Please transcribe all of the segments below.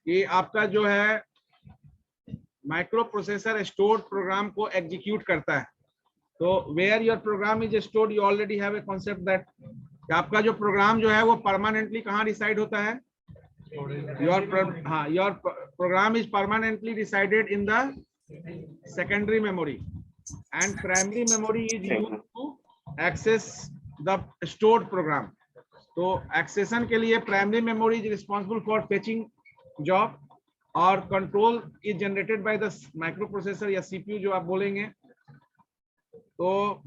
कि आपका जो है माइक्रो प्रोसेसर स्टोर्ड प्रोग्राम को एग्जीक्यूट करता है। तो where your program is stored, you already have a concept that आपका जो प्रोग्राम जो है वो परमानेंटली कहाँ डिसाइड होता है? Your program is permanently decided in the secondary memory and primary memory is used to access the stored program. तो एक्सेशन के लिए primary memory is responsible for fetching job और control is generated by the microprocessor या CPU जो आप बोलेंगे। तो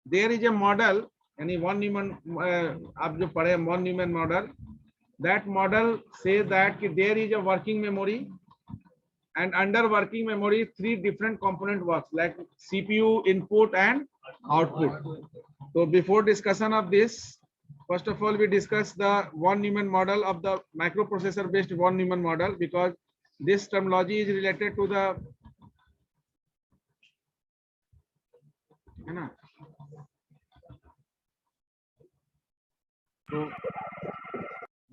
देयर इज ए मॉडल, यानी वॉन न्यूमैन, आप जो पढ़े Von Neumann model, that model से दैट कि there is a working memory and under working memory 3 different component works like CPU input and output. So before discussion of this, first of all we discuss the von Neumann model of the microprocessor based von Neumann model, because this terminology is related to the है ना। तो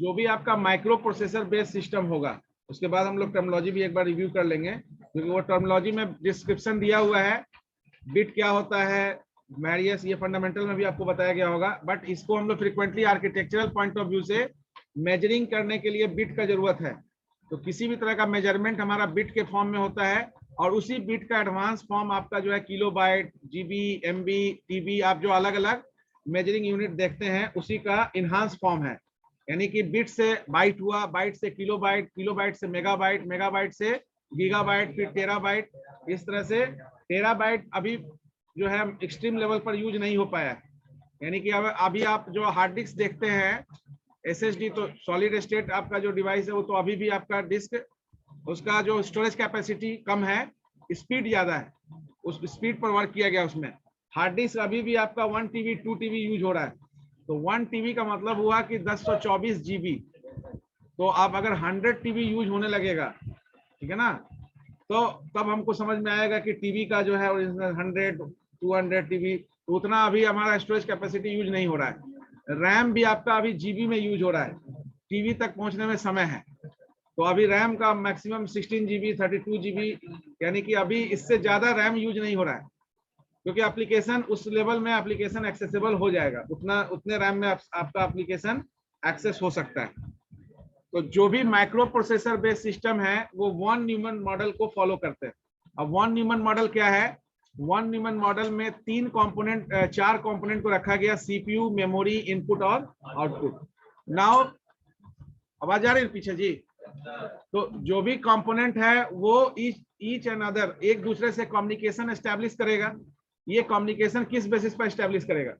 जो भी आपका micro processor based system होगा, उसके बाद हम लोग टर्मिनोलॉजी भी एक बार रिव्यू कर लेंगे, क्योंकि वो टर्मिनोलॉजी में डिस्क्रिप्शन दिया हुआ है, बिट क्या होता है, वेरियस, ये फंडामेंटल में भी आपको बताया गया होगा। बट इसको हम लोग frequently architectural point of view से मेजरिंग करने के लिए बिट का जरूरत है। तो किसी भी तरह का मेजरमेंट हमारा बिट के फॉर्म में होता है, और उसी बिट का एडवांस फॉर्म आपका जो है किलोबाइट, जीबी, एमबी, टीबी, आप जो अलग अलग मेजरिंग यूनिट देखते हैं उसी का इनहांस फॉर्म है। यानी कि बिट से बाइट हुआ, बाइट से किलोबाइट, किलोबाइट से मेगाबाइट, मेगाबाइट से गीगाबाइट, फिर टेराबाइट, इस तरह से टेराबाइट अभी जो है एक्सट्रीम लेवल पर यूज नहीं हो पाया है। यानी कि अभी आप जो हार्ड डिस्क देखते हैं एसएसडी, तो सॉलिड स्टेट आपका जो डिवाइस है वो तो अभी भी आपका डिस्क, उसका जो स्टोरेज कैपेसिटी कम है, स्पीड ज्यादा है, उस स्पीड पर वर्क किया गया उसमें। हार्ड डिस्क अभी भी आपका 1 TB 2 TB यूज हो रहा है। तो 1 TB का मतलब हुआ कि 1024 GB। तो आप अगर 100 TB यूज होने लगेगा, ठीक है ना, तो तब हमको समझ में आएगा कि टीबी का जो है 100 200 TB, तो उतना अभी हमारा स्टोरेज कैपेसिटी यूज नहीं हो रहा है। रैम भी आपका अभी जीबी में यूज हो रहा है, टीबी तक पहुंचने में समय है। तो अभी रैम का मैक्सिमम 16 GB 32 GB, यानी कि अभी इससे ज्यादा रैम यूज नहीं हो रहा है, क्योंकि एप्लीकेशन उस लेवल में एप्लीकेशन एक्सेसिबल हो जाएगा, उतने रैम में आपका एप्लीकेशन एक्सेस हो सकता है। तो जो भी माइक्रो प्रोसेसर बेस्ड सिस्टम है वो वॉन न्यूमैन मॉडल को फॉलो करते हैं। अब वॉन न्यूमैन मॉडल क्या है? वॉन न्यूमैन मॉडल में 4 कंपोनेंट को रखा गया, सीपीयू, मेमोरी, इनपुट और आउटपुट। नाउ आवाज आ रही है पीछे जी? तो जो भी कंपोनेंट है वो ईच एंड अदर एक दूसरे से कम्युनिकेशन एस्टेब्लिश करेगा। ये कम्युनिकेशन किस बेसिस पर एस्टेब्लिश करेगा?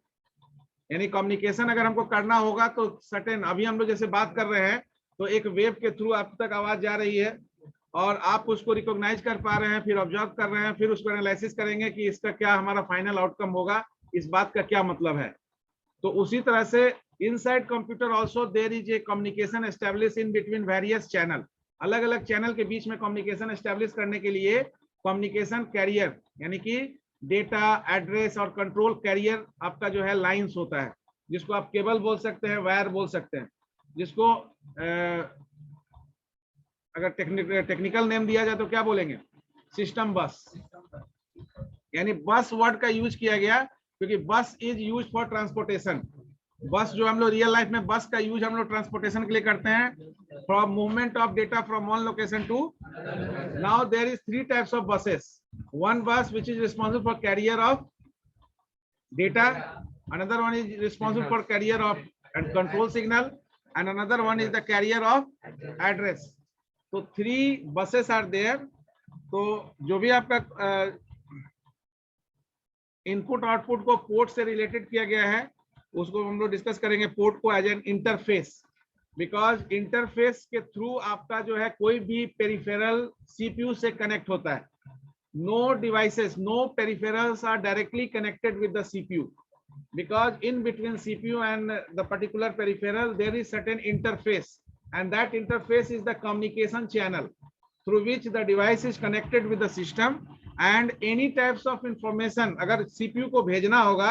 यानी कम्युनिकेशन अगर हमको करना होगा तो सर्टेन, अभी हम लोग जैसे बात कर रहे हैं तो एक वेव के थ्रू आप तक आवाज जा रही है और आप उसको रिकॉग्नाइज कर पा रहे हैं, फिर ऑब्जर्व कर रहे हैं, फिर उसको एनालिसिस करेंगे कि इसका क्या हमारा फाइनल आउटकम होगा, इस बात का क्या मतलब है। तो उसी तरह से inside computer also there is a communication establish in between various channel. अलग अलग चैनल के बीच में कम्युनिकेशन एस्टेब्लिश करने के लिए कम्युनिकेशन कैरियर, यानी कि डेटा, एड्रेस और कंट्रोल कैरियर आपका जो है लाइंस होता है, जिसको आप केबल बोल सकते हैं, वायर बोल सकते हैं, जिसको अगर टेक्निकल नेम दिया जाए तो क्या बोलेंगे? सिस्टम बस। यानी बस वर्ड का यूज किया गया क्योंकि बस इज यूज फॉर ट्रांसपोर्टेशन। बस जो हम लोग रियल लाइफ में बस का यूज हम लोग ट्रांसपोर्टेशन के लिए करते हैं, from movement of data from one location to. Now there is 3 types of buses. One bus which is responsible for carrier of data, another one is responsible for carrier of and control signal, and another one is the carrier of address. So 3 buses are there. तो जो भी आपका input output को port से related किया गया है उसको हम लोग डिस्कस करेंगे, पोर्ट को as an interface, because interface के थ्रू आपका जो है कोई भी पेरिफेरल सीपीयू से कनेक्ट होता है। No devices, no peripherals are directly connected with the CPU, because in between CPU and the particular peripheral there is certain interface, and that interface is the communication channel through which the device is connected with the system, and any types of information अगर CPU को भेजना होगा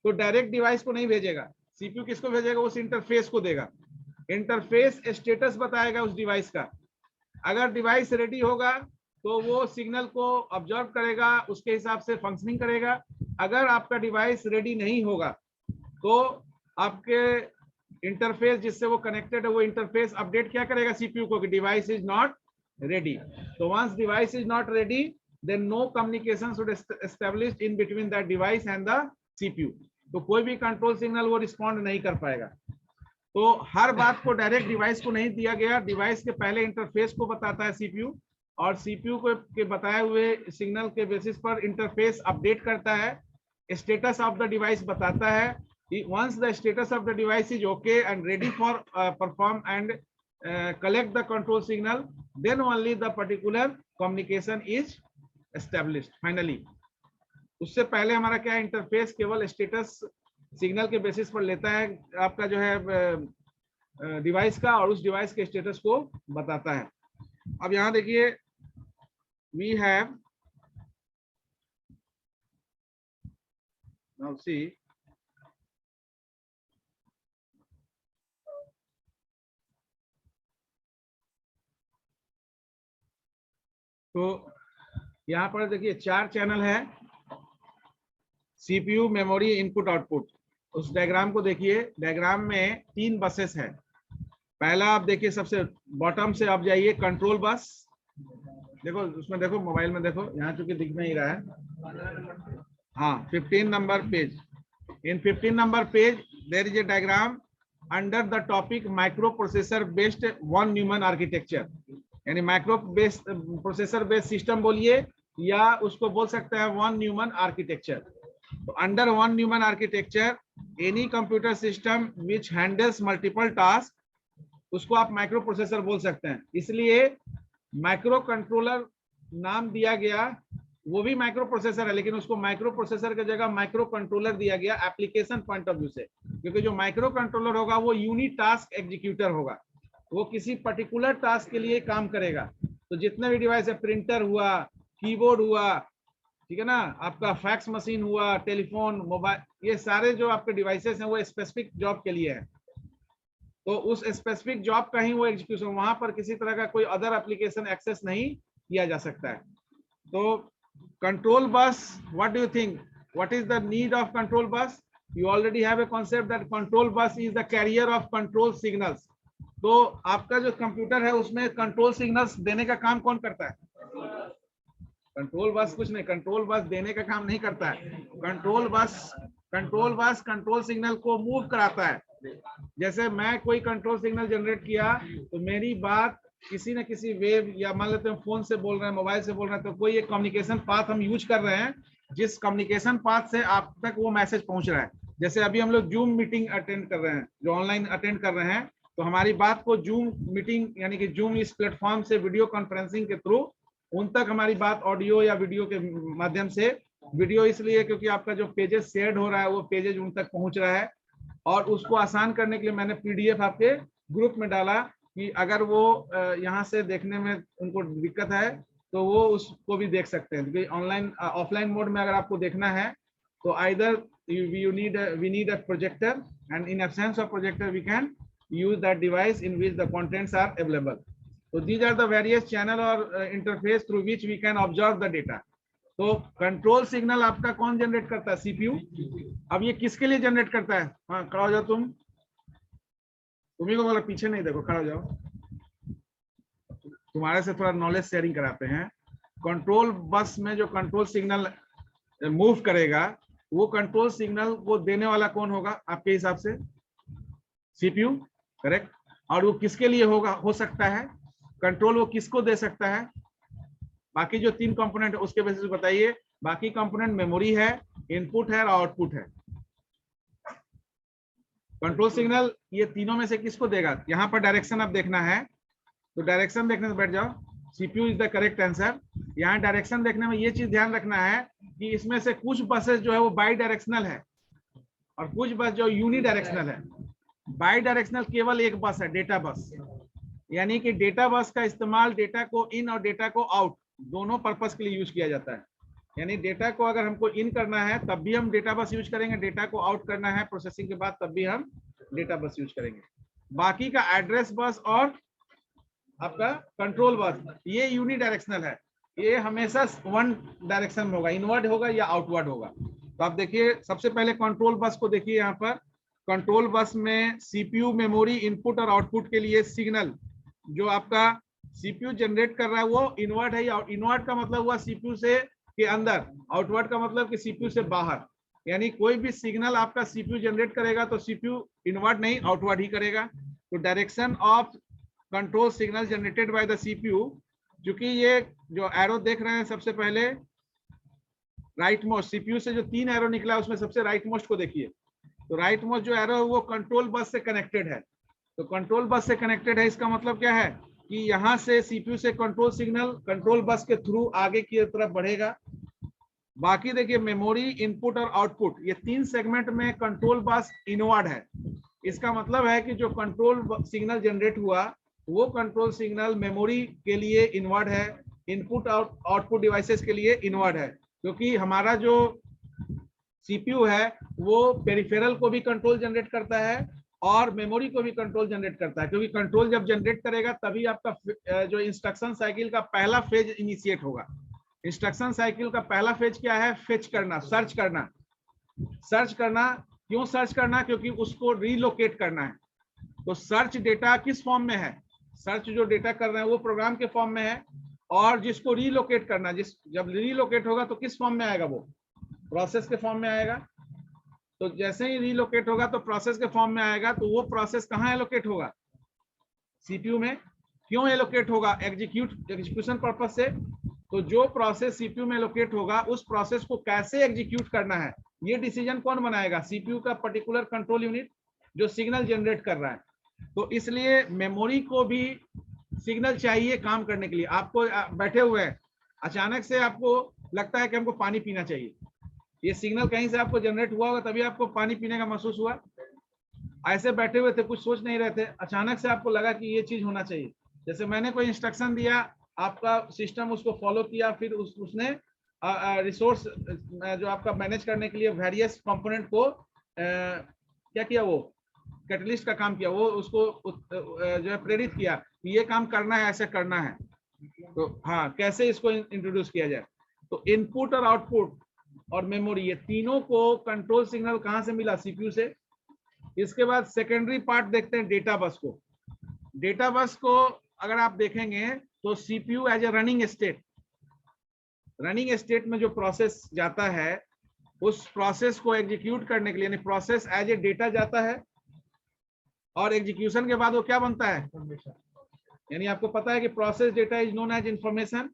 तो direct device को नहीं भेजेगा, CPU किसको भेजेगा? उस इंटरफेस को देगा। इंटरफेस स्टेटस बताएगा उस डिवाइस का। अगर डिवाइस रेडी होगा तो वो सिग्नल को ऑब्जर्व करेगा, उसके हिसाब से फंक्शनिंग करेगा। अगर आपका डिवाइस रेडी नहीं होगा तो आपके इंटरफेस जिससे वो कनेक्टेड है वो इंटरफेस अपडेट क्या करेगा सीपीयू को कि डिवाइस इज नॉट रेडी। तो once device is not ready then no communication should established in between that device and the CPU. तो कोई भी कंट्रोल सिग्नल वो रिस्पॉन्ड नहीं कर पाएगा। तो हर बात को डायरेक्ट डिवाइस को नहीं दिया गया, डिवाइस के पहले इंटरफेस को बताता है सीपीयू, और सीपीयू को के बताए हुए सिग्नल के बेसिस पर इंटरफेस अपडेट करता है, स्टेटस ऑफ द डिवाइस बताता है। Once the status of the device is okay and ready for perform and collect the control signal, then only the particular communication is established finally. उससे पहले हमारा क्या interface केवल status signal के basis पर लेता है आपका जो है डिवाइस का, और उस डिवाइस के स्टेटस को बताता है। अब यहाँ देखिए वी हैव नाउ सी तो यहाँ पर देखिए 4 चैनल है सीपीयू मेमोरी इनपुट आउटपुट। उस डायग्राम को देखिए, डायग्राम में 3 बसेस है। पहला आप देखिए सबसे बॉटम से आप जाइए कंट्रोल बस, देखो उसमें देखो मोबाइल में देखो, यहाँ चूंकि दिख नहीं रहा है। हाँ 15 number page, in 15 number page there is a diagram under the topic microprocessor based Von Neumann architecture, यानी micro based processor based system बोलिए या उसको बोल सकते हैं वन न्यूमन आर्किटेक्चर। तो under Von Neumann architecture any computer system which handles multiple task, उसको आप माइक्रो प्रोसेसर बोल सकते हैं। इसलिए माइक्रो कंट्रोलर नाम दिया गया, वो भी माइक्रो प्रोसेसर है लेकिन उसको माइक्रो प्रोसेसर की जगह माइक्रो कंट्रोलर दिया गया एप्लीकेशन पॉइंट ऑफ व्यू से, क्योंकि जो माइक्रो कंट्रोलर होगा वो यूनिट टास्क एग्जीक्यूटर होगा, वो किसी पर्टिकुलर टास्क के लिए काम करेगा। तो जितने भी डिवाइस है, प्रिंटर हुआ, कीबोर्ड हुआ, ठीक है ना, आपका फैक्स मशीन हुआ, टेलीफोन, मोबाइल, ये सारे जो आपके डिवाइसेस हैं वो स्पेसिफिक जॉब के लिए है। तो उस स्पेसिफिक जॉब का ही वो एग्जीक्यूशन, वहां पर किसी तरह का कोई अदर एप्लीकेशन एक्सेस नहीं किया जा सकता है। तो control bus, what do you think, what is the need of control bus? You already have a concept that control bus is the carrier of control signals. तो आपका जो कंप्यूटर है उसमें कंट्रोल सिग्नल्स देने का काम कौन करता है? कंट्रोल बस कुछ नहीं, कंट्रोल बस देने का काम नहीं करता है। कंट्रोल बस कंट्रोल सिग्नल को मूव कराता है। जैसे मैं कोई कंट्रोल सिग्नल जनरेट किया तो मेरी बात किसी न किसी वेब या मान लेते हैं फोन से बोल रहे हैं, मोबाइल से बोल रहे हैं, तो कोई एक कम्युनिकेशन पाथ हम यूज कर रहे हैं, जिस कम्युनिकेशन पाथ से आप तक वो मैसेज पहुंच रहा है। जैसे अभी हम लोग जूम मीटिंग अटेंड कर रहे हैं, जो ऑनलाइन अटेंड कर रहे हैं, तो हमारी बात को जूम मीटिंग यानी कि जूम इस प्लेटफॉर्म से वीडियो कॉन्फ्रेंसिंग के थ्रू उन तक हमारी बात ऑडियो या वीडियो के माध्यम से, वीडियो इसलिए क्योंकि आपका जो पेजेस शेयर हो रहा है वो पेजेस उन तक पहुंच रहा है। और उसको आसान करने के लिए मैंने पीडीएफ आपके ग्रुप में डाला कि अगर वो यहाँ से देखने में उनको दिक्कत है तो वो उसको भी देख सकते हैं, क्योंकि ऑनलाइन ऑफलाइन मोड में अगर आपको देखना है तो either we need a projector, and in absence of projector we can use that device in which the contents are available. So these are the various channel or interface through which we can observe the data. तो control signal आपका कौन generate करता है? CPU. अब ये किसके लिए generate करता है? हाँ खड़ा हो जाओ, तुम्ही को बोला पीछे नहीं देखो, खड़ा हो जाओ, तुम्हारे से थोड़ा नॉलेज शेयरिंग कराते हैं। कंट्रोल बस में जो कंट्रोल सिग्नल मूव करेगा, वो कंट्रोल सिग्नल को देने वाला कौन होगा आपके हिसाब से? CPU, correct. और वो किसके लिए होगा, हो सकता है कंट्रोल, वो किसको दे सकता है? बाकी जो 3 कंपोनेंट है उसके बेसिस बताइए। बाकी कंपोनेंट मेमोरी है, इनपुट है और आउटपुट है। कंट्रोल सिग्नल ये तीनों में से किसको देगा? यहाँ पर डायरेक्शन आप देखना है तो डायरेक्शन देखने से बैठ जाओ, CPU is the correct answer. यहाँ डायरेक्शन देखने में ये चीज ध्यान रखना है कि इसमें से कुछ बसेस जो है वो बाई डायरेक्शनल है और कुछ बस जो यूनि डायरेक्शनल है। बाई डायरेक्शनल केवल एक बस है, डेटा बस, यानी कि डेटा बस का इस्तेमाल डेटा को इन और डेटा को आउट दोनों पर्पस के लिए यूज किया जाता है। यानी डेटा को अगर हमको इन करना है तब भी हम डेटा बस यूज करेंगे, डेटा को आउट करना है प्रोसेसिंग के बाद तब भी हम डेटा बस यूज करेंगे। बाकी का एड्रेस बस और आपका कंट्रोल बस ये यूनिडायरेक्शनल है, ये हमेशा वन डायरेक्शन में होगा, इनवर्ड होगा या आउटवर्ड होगा। तो आप देखिए सबसे पहले कंट्रोल बस को देखिए, यहाँ पर कंट्रोल बस में सीपीयू मेमोरी इनपुट और आउटपुट के लिए सिग्नल जो आपका सीपीयू जनरेट कर रहा है वो इनवर्ड है, या इनवर्ड का मतलब हुआ सीपीयू से के अंदर, आउटवर्ड का मतलब कि सीपीयू से बाहर। यानी कोई भी सिग्नल आपका सीपीयू जनरेट करेगा तो सीपीयू इनवर्ड नहीं आउटवर्ड ही करेगा। तो direction of control signal generated by the CPU, क्योंकि ये जो एरो देख रहे हैं सबसे पहले राइट मोस्ट, सीपीयू से जो 3 एरो निकला उसमें सबसे राइट मोस्ट को देखिए। तो राइट मोस्ट जो एरो है वो कंट्रोल बस से कनेक्टेड है। तो कंट्रोल बस से कनेक्टेड है, इसका मतलब क्या है कि यहाँ से सीपीयू से कंट्रोल सिग्नल कंट्रोल बस के थ्रू आगे की तरफ बढ़ेगा। बाकी देखिए मेमोरी इनपुट और आउटपुट ये 3 सेगमेंट में कंट्रोल बस इनवर्ड है। इसका मतलब है कि जो कंट्रोल सिग्नल जनरेट हुआ वो कंट्रोल सिग्नल मेमोरी के लिए इनवर्ड है, इनपुट और आउटपुट डिवाइसेस के लिए इनवर्ड है, क्योंकि हमारा जो सीपीयू है वो पेरिफेरल को भी कंट्रोल जनरेट करता है और मेमोरी को भी कंट्रोल जनरेट करता है, क्योंकि कंट्रोल जब जनरेट करेगा तभी आपका जो इंस्ट्रक्शन साइकिल का पहला फेज इनिशिएट होगा। इंस्ट्रक्शन साइकिल का पहला फेज क्या है? फेच करना, सर्च करना। सर्च करना क्यों सर्च करना? क्योंकि उसको रीलोकेट करना है। तो सर्च डेटा किस फॉर्म में है? सर्च जो डेटा कर रहे हैं वो प्रोग्राम के फॉर्म में है, और जिसको रीलोकेट करना, जब रीलोकेट होगा तो किस फॉर्म में आएगा? वो प्रोसेस के फॉर्म में आएगा। तो जैसे ही रीलोकेट होगा तो प्रोसेस के फॉर्म में आएगा, तो वो प्रोसेस कहाँ एलोकेट होगा? सीपीयू में। क्यों एलोकेट होगा? एग्जीक्यूशन पर्पज से। तो जो प्रोसेस सीपीयू में एलोकेट होगा उस प्रोसेस को कैसे एग्जीक्यूट करना है ये डिसीजन कौन बनाएगा? सीपीयू का पर्टिकुलर कंट्रोल यूनिट जो सिग्नल जनरेट कर रहा है। तो इसलिए मेमोरी को भी सिग्नल चाहिए काम करने के लिए। आपको बैठे हुए हैं, अचानक से आपको लगता है कि हमको पानी पीना चाहिए, ये सिग्नल कहीं से आपको जनरेट हुआ होगा तभी आपको पानी पीने का महसूस हुआ। ऐसे बैठे हुए थे, कुछ सोच नहीं रहे थे, अचानक से आपको लगा कि ये चीज होना चाहिए। जैसे मैंने कोई इंस्ट्रक्शन दिया, आपका सिस्टम उसको फॉलो किया, फिर उसने रिसोर्स जो आपका मैनेज करने के लिए वेरियस कंपोनेंट को क्या किया, वो कैटलिस्ट का काम किया, वो उसको जो है प्रेरित किया कि ये काम करना है, ऐसे करना है। तो हाँ, कैसे इसको इंट्रोड्यूस किया जाए। तो इनपुट और आउटपुट और मेमोरी ये तीनों को कंट्रोल सिग्नल कहाँ से मिला? सीपीयू से। इसके बाद सेकेंडरी पार्ट देखते हैं डेटा बस को। डेटा बस को अगर आप देखेंगे तो CPU as a running state में जो प्रोसेस जाता है उस प्रोसेस को एग्जीक्यूट करने के लिए, यानी प्रोसेस एज ए डेटा जाता है, और एग्जीक्यूशन के बाद वो क्या बनता है? यानी आपको पता है कि process data is known as information.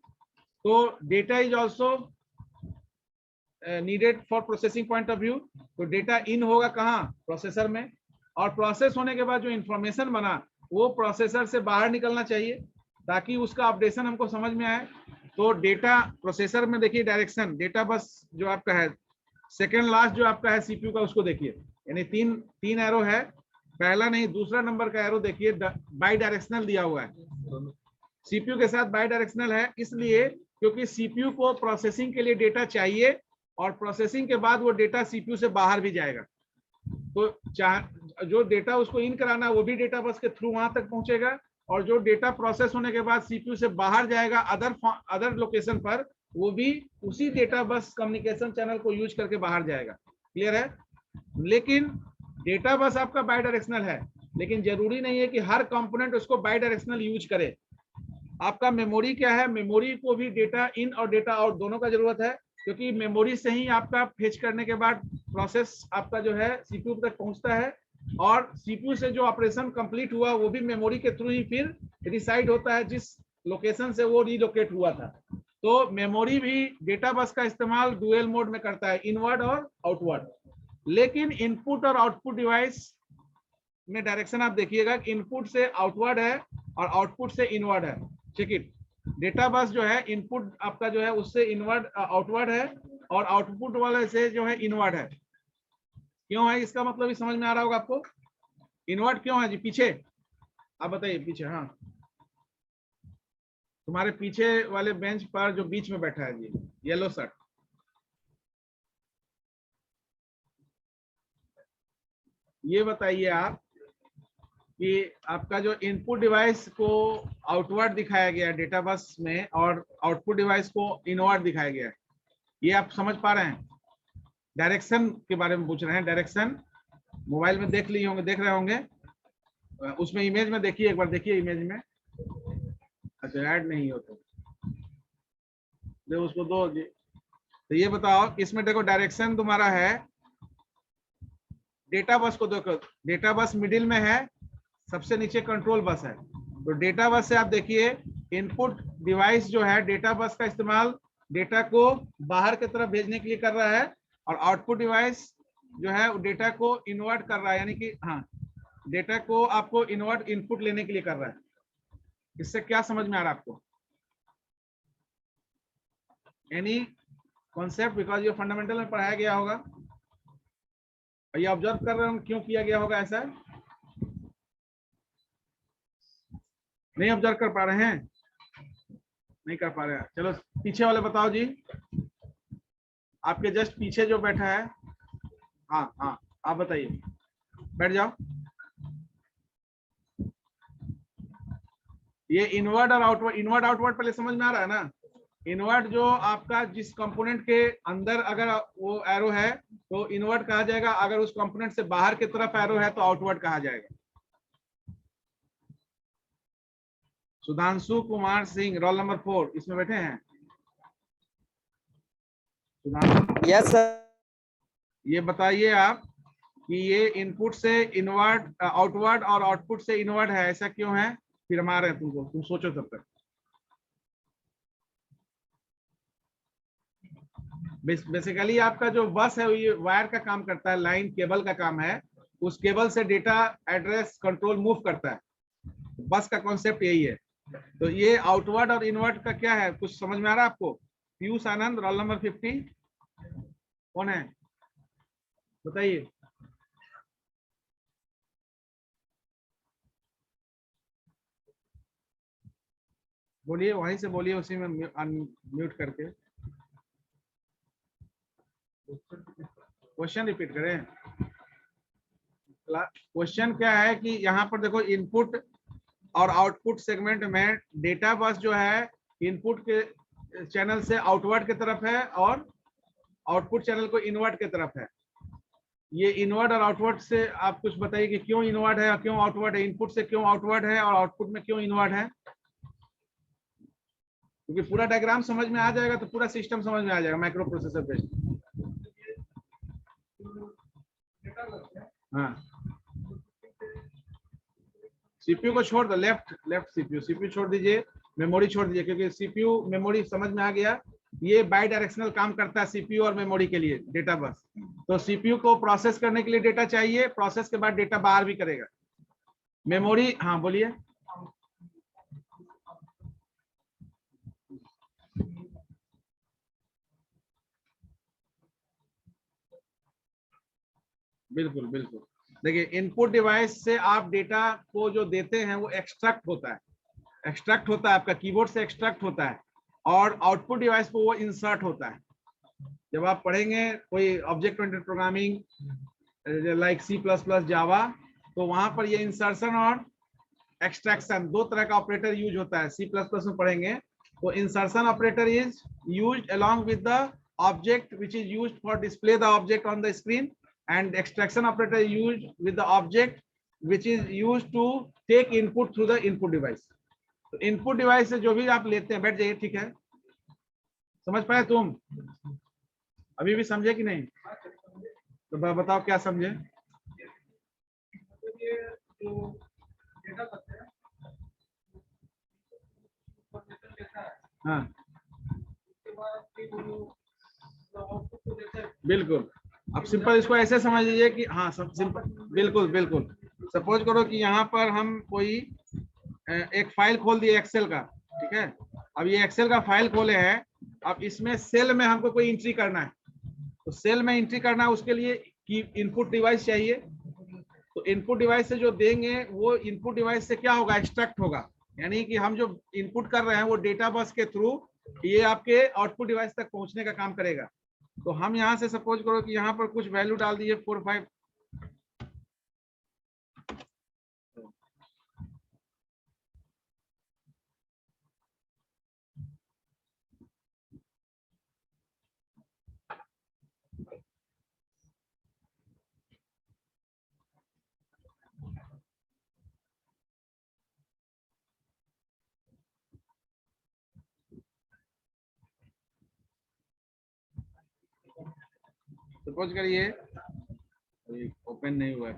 तो data is also needed for processing point of view. तो डेटा इन होगा कहाँ? प्रोसेसर में। और प्रोसेस होने के बाद जो इंफॉर्मेशन बना वो प्रोसेसर से बाहर निकलना चाहिए ताकि उसका अपडेशन हमको समझ में आए। तो डेटा प्रोसेसर में देखिए डायरेक्शन, डेटा बस जो आपका है सेकेंड लास्ट जो आपका है सीपीयू का, उसको देखिए, यानी तीन एरो है, पहला नहीं दूसरा नंबर का एरो देखिए बाई डायरेक्शनल दिया हुआ है। सीपीयू के साथ बाई डायरेक्शनल है इसलिए क्योंकि सीपीयू को प्रोसेसिंग के लिए डेटा चाहिए और प्रोसेसिंग के बाद वो डेटा सीपीयू से बाहर भी जाएगा। तो जो डेटा उसको इन कराना वो भी डेटा बस के थ्रू वहां तक पहुंचेगा, और जो डेटा प्रोसेस होने के बाद सीपीयू से बाहर जाएगा अदर लोकेशन पर, वो भी उसी डेटा बस कम्युनिकेशन चैनल को यूज करके बाहर जाएगा। क्लियर है? लेकिन डेटा बस आपका बाई डायरेक्शनल है, लेकिन जरूरी नहीं है कि हर कंपोनेंट उसको बाई डायरेक्शनल यूज करे। आपका मेमोरी क्या है? मेमोरी को भी डेटा इन और डेटा आउट दोनों का जरूरत है, क्योंकि मेमोरी से ही आपका फेच करने के बाद प्रोसेस आपका जो है सीपीयू तक पहुंचता है, और सीपीयू से जो ऑपरेशन कंप्लीट हुआ वो भी मेमोरी के थ्रू ही फिर रिसाइड होता है जिस लोकेशन से वो रीलोकेट हुआ था। तो मेमोरी भी डेटा बस का इस्तेमाल डुअल मोड में करता है, इनवर्ड और आउटवर्ड। लेकिन इनपुट और आउटपुट डिवाइस में डायरेक्शन आप देखिएगा कि इनपुट से आउटवर्ड है और आउटपुट से इनवर्ड है। ठीक है, डेटा बस जो है इनपुट आपका जो है उससे इनवर्ड आउटवर्ड है और आउटपुट वाले से जो है इनवर्ड है। क्यों है इसका मतलब समझ में आ रहा होगा आपको? इनवर्ड क्यों है जी? पीछे आप बताइए, पीछे। हाँ, तुम्हारे पीछे वाले बेंच पर जो बीच में बैठा है जी, येलो शर्ट, ये बताइए आप कि आपका जो इनपुट डिवाइस को आउटवर्ड दिखाया गया है डेटा बस में और आउटपुट डिवाइस को इनवर्ड दिखाया गया है, ये आप समझ पा रहे हैं? डायरेक्शन के बारे में पूछ रहे हैं। डायरेक्शन मोबाइल में देख लिए होंगे, देख रहे होंगे, उसमें इमेज में देखिए, एक बार देखिए इमेज में। अच्छा ऐड नहीं होता, देखो उसको दो जी। तो ये बताओ इसमें देखो डायरेक्शन तुम्हारा है, डेटा बस को देखो, डेटा बस मिडिल में है, सबसे नीचे कंट्रोल बस है। तो डेटा बस से आप देखिए इनपुट डिवाइस जो है डेटा बस का इस्तेमाल डेटा को बाहर की तरफ भेजने के लिए कर रहा है, और आउटपुट डिवाइस जो है डेटा को इन्वर्ट कर रहा है, यानी कि हाँ डेटा को आपको इन्वर्ट इनपुट लेने के लिए कर रहा है। इससे क्या समझ में आ रहा है आपको? Any concept? बिकॉज ये फंडामेंटल में पढ़ाया गया होगा, ये ऑब्जर्व कर रहे हो क्यों किया गया होगा ऐसा? नहीं ऑब्जर्व कर पा रहे हैं? नहीं कर पा रहे हैं, चलो पीछे वाले बताओ जी, आपके जस्ट पीछे जो बैठा है। हाँ हाँ आप बताइए, बैठ जाओ। ये इनवर्ड और आउटवर्ड, इनवर्ड आउटवर्ड पहले समझ में आ रहा है ना? इनवर्ड जो आपका जिस कंपोनेंट के अंदर अगर वो एरो है तो इनवर्ड कहा जाएगा, अगर उस कंपोनेंट से बाहर की तरफ एरो है तो आउटवर्ड कहा जाएगा। सुधांशु कुमार सिंह रोल नंबर 4 इसमें बैठे हैं। Sudhanshu yes sir. ये बताइए आप कि ये इनपुट से इनवर्ड आउटवर्ड और आउटपुट से इनवर्ड है, ऐसा क्यों है? फिर हम आ रहे हैं तुमको, तुम सोचो तब तक। बेसिकली आपका जो बस है ये वायर का काम करता है, लाइन केबल का काम है, उस केबल से डेटा एड्रेस कंट्रोल मूव करता है। बस का कॉन्सेप्ट यही है। तो ये आउटवर्ड और इनवर्ड का क्या है, कुछ समझ में आ रहा है आपको? पीयूष आनंद रोल नंबर 50 कौन है बताइए। बोलिए, वहीं से बोलिए, उसी में म्यूट करके। क्वेश्चन रिपीट करें। क्वेश्चन क्या है कि यहाँ पर देखो इनपुट और आउटपुट सेगमेंट में डेटा बस जो है इनपुट के चैनल से आउटवर्ड की तरफ है और आउटपुट चैनल को इनवर्ट की तरफ है। ये इनवर्ट और आउटवर्ड से आप कुछ बताइए कि क्यों इनवर्ट है और क्यों आउटवर्ड है, इनपुट से क्यों आउटवर्ड है और आउटपुट में क्यों इनवर्ट है? क्योंकि पूरा डायग्राम समझ में आ जाएगा तो पूरा सिस्टम समझ में आ जाएगा माइक्रो प्रोसेसर बेस्ड। हाँ सीपीयू को छोड़ दो, लेफ्ट सीपीयू छोड़ दीजिए, मेमोरी छोड़ दीजिए, क्योंकि सीपीयू मेमोरी समझ में आ गया, ये बाई डायरेक्शनल काम करता है सीपीयू और मेमोरी के लिए डेटा बस। तो सीपीयू को प्रोसेस करने के लिए डेटा चाहिए, प्रोसेस के बाद डेटा बाहर भी करेगा। मेमोरी, हाँ बोलिए। बिल्कुल बिल्कुल, देखिए इनपुट डिवाइस से आप डेटा को जो देते हैं वो एक्सट्रैक्ट होता है, एक्सट्रैक्ट होता है आपका कीबोर्ड से एक्सट्रैक्ट होता है, और आउटपुट डिवाइस पे वो इंसर्ट होता है। जब आप पढ़ेंगे कोई object oriented programming like C++, जावा, तो वहां पर ये इंसर्शन और एक्सट्रैक्शन दो तरह का ऑपरेटर यूज होता है। C++ में पढ़ेंगे तो insertion operator is used along with the object which is used for display the object on the screen, and extraction operator is used with the object which is used to take input through the input device. तो input device से जो भी आप लेते हैं, बैठ जाइए, ठीक है? समझ पाए तुम? अभी भी समझे कि नहीं? तो बताओ क्या समझे? हाँ बिल्कुल, अब सिंपल इसको ऐसे समझ लीजिए कि हाँ सब सिंपल, बिल्कुल बिल्कुल। सपोज करो कि यहाँ पर हम कोई एक फाइल खोल दिए एक्सेल का, ठीक है? अब ये एक्सेल का फाइल खोले हैं, अब इसमें सेल में हमको कोई एंट्री करना है, तो सेल में एंट्री करना है, उसके लिए की इनपुट डिवाइस चाहिए। तो इनपुट डिवाइस से जो देंगे वो इनपुट डिवाइस से क्या होगा, एक्सट्रैक्ट होगा, यानी कि हम जो इनपुट कर रहे हैं वो डेटा बस के थ्रू ये आपके आउटपुट डिवाइस तक पहुंचने का काम करेगा। तो हम यहाँ से सपोज करो कि यहाँ पर कुछ वैल्यू डाल दिए 4 5, सपोज करिए ओपन नहीं हुआ है,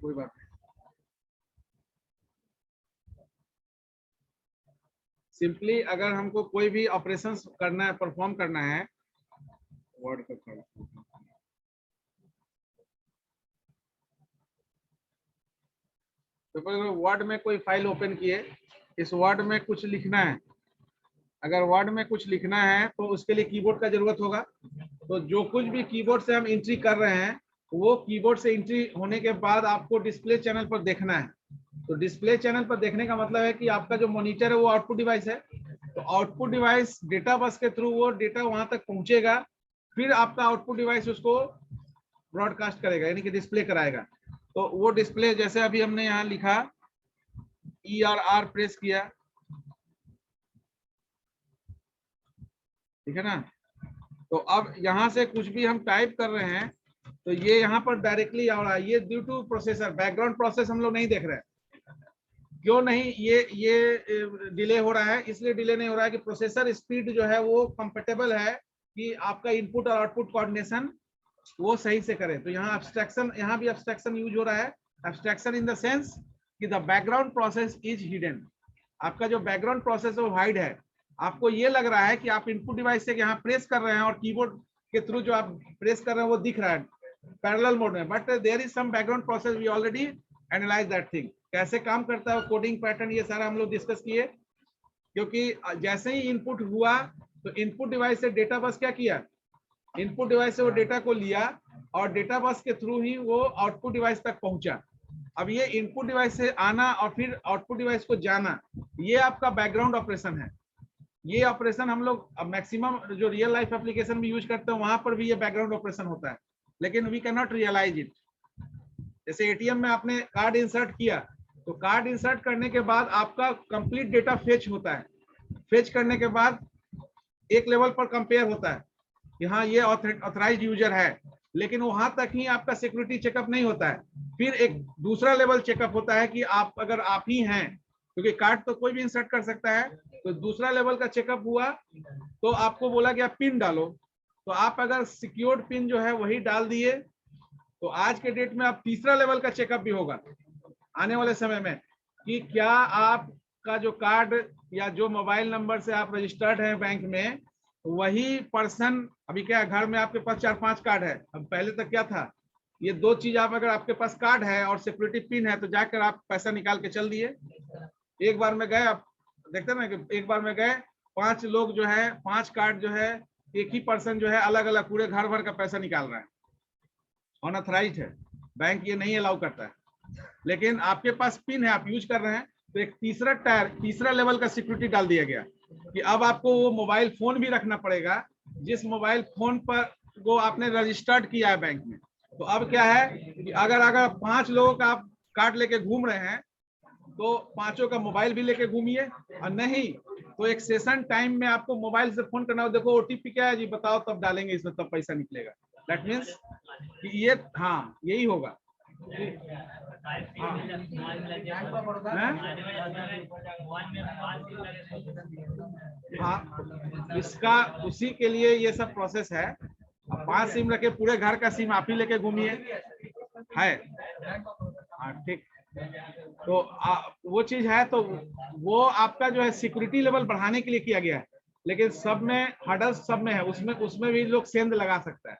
कोई बात नहीं। सिंपली अगर हमको कोई भी ऑपरेशन करना है, परफॉर्म करना है, वर्ड का तो वर्ड में कोई फाइल ओपन किए, इस वर्ड में कुछ लिखना है। अगर वर्ड में कुछ लिखना है तो उसके लिए कीबोर्ड का जरूरत होगा। तो जो कुछ भी कीबोर्ड से हम एंट्री कर रहे हैं, वो कीबोर्ड से एंट्री होने के बाद आपको डिस्प्ले चैनल पर देखना है। तो डिस्प्ले चैनल पर देखने का मतलब है कि आपका जो मॉनिटर है वो आउटपुट डिवाइस है। तो आउटपुट डिवाइस डेटा बस के थ्रू वो डेटा वहां तक पहुंचेगा, फिर आपका आउटपुट डिवाइस उसको ब्रॉडकास्ट करेगा, यानी कि डिस्प्ले कराएगा। तो वो डिस्प्ले जैसे अभी हमने यहाँ लिखा ERR प्रेस किया, ठीक है ना। तो अब यहाँ से कुछ भी हम टाइप कर रहे हैं तो ये यहाँ पर डायरेक्टली आ रहा है। ये due two processor, background process हम लोग नहीं देख रहे हैं। क्यों नहीं, ये डिले हो रहा है, इसलिए डिले नहीं हो रहा है कि प्रोसेसर स्पीड जो है वो कंफर्टेबल है कि आपका इनपुट और आउटपुट कोऑर्डिनेशन वो सही से करे। तो यहाँ एब्स्ट्रैक्शन, यहाँ भी एब्स्ट्रैक्शन यूज हो रहा है। एब्स्ट्रैक्शन इन द सेंस कि the background process is hidden. आपका जो बैकग्राउंड प्रोसेस है वो हाइड है। आपको ये लग रहा है कि आप इनपुट डिवाइस से यहाँ प्रेस कर रहे हैं और कीबोर्ड के थ्रू जो आप प्रेस कर रहे हैं वो दिख रहा है पैरेलल मोड में, but there is some background process, we already analyse that thing. कैसे काम करता है कोडिंग पैटर्न, ये सारा हम लोग डिस्कस किए। क्योंकि जैसे ही इनपुट हुआ तो इनपुट डिवाइस से डेटा बस क्या किया, इनपुट डिवाइस से वो डेटा को लिया और डेटा बस के थ्रू ही वो आउटपुट डिवाइस तक पहुंचा। अब ये इनपुट डिवाइस से आना और फिर आउटपुट डिवाइस को जाना, ये आपका बैकग्राउंड ऑपरेशन है। ये ऑपरेशन हम लोग मैक्सिमम जो रियल लाइफ एप्लीकेशन भी यूज करते हैं वहां पर भी ये बैकग्राउंड ऑपरेशन होता है, लेकिन we can not realise it. जैसे एटीएम में आपने कार्ड इंसर्ट किया, तो कार्ड इंसर्ट करने के बाद आपका कंप्लीट डेटा फेच होता है। फेच करने के बाद एक लेवल पर कंपेयर होता है कि हाँ ये ऑथराइज्ड यूजर है, लेकिन वहां तक ही आपका सिक्योरिटी चेकअप नहीं होता है। फिर एक दूसरा लेवल चेकअप होता है कि आप अगर आप ही हैं, क्योंकि कार्ड तो कोई भी इंसर्ट कर सकता है। तो दूसरा लेवल का चेकअप हुआ तो आपको बोला गया पिन डालो, तो आप अगर सिक्योर्ड पिन जो है वही डाल दिए, तो आज के डेट में आप तीसरा लेवल का चेकअप भी होगा आने वाले समय में कि क्या आपका जो कार्ड या जो मोबाइल नंबर से आप रजिस्टर्ड हैं बैंक में, वही पर्सन, अभी क्या घर में आपके पास 4-5 कार्ड है। अब पहले तक क्या था, ये दो चीज, आप अगर आपके पास कार्ड है और सिक्योरिटी पिन है तो जाकर आप पैसा निकाल के चल दिए। एक बार में गए, आप देखते ना कि एक बार में गए 5 लोग जो है 5 कार्ड जो है, एक ही पर्सन जो है अलग अलग पूरे घर भर का पैसा निकाल रहा है, अनऑथराइज्ड है, बैंक ये नहीं अलाउ करता है। लेकिन आपके पास पिन है, आप यूज कर रहे हैं, तो एक तीसरा लेवल का सिक्योरिटी डाल दिया गया कि अब आपको वो मोबाइल फोन भी रखना पड़ेगा जिस मोबाइल फोन पर वो आपने रजिस्टर्ड किया है बैंक में। तो अब क्या है कि अगर 5 लोगों का आप कार्ड लेके घूम रहे हैं तो 5 का मोबाइल भी लेके घूमिए, और नहीं तो एक सेशन टाइम में आपको मोबाइल से फोन करना हो, देखो ओटीपी क्या है जी बताओ, तब डालेंगे इसमें, तब पैसा निकलेगा। दैट मीन्स कि ये हाँ यही होगा। हाँ, इसका उसी के लिए ये सब प्रोसेस है। 5 सिम रखे, पूरे घर का सिम आप ही लेके घूमिए है। हाँ ठीक, तो वो चीज है। तो वो आपका जो है सिक्योरिटी लेवल बढ़ाने के लिए किया गया है, लेकिन सब में हर्डल्स सब में है, उसमें भी लोग सेंध लगा सकता है,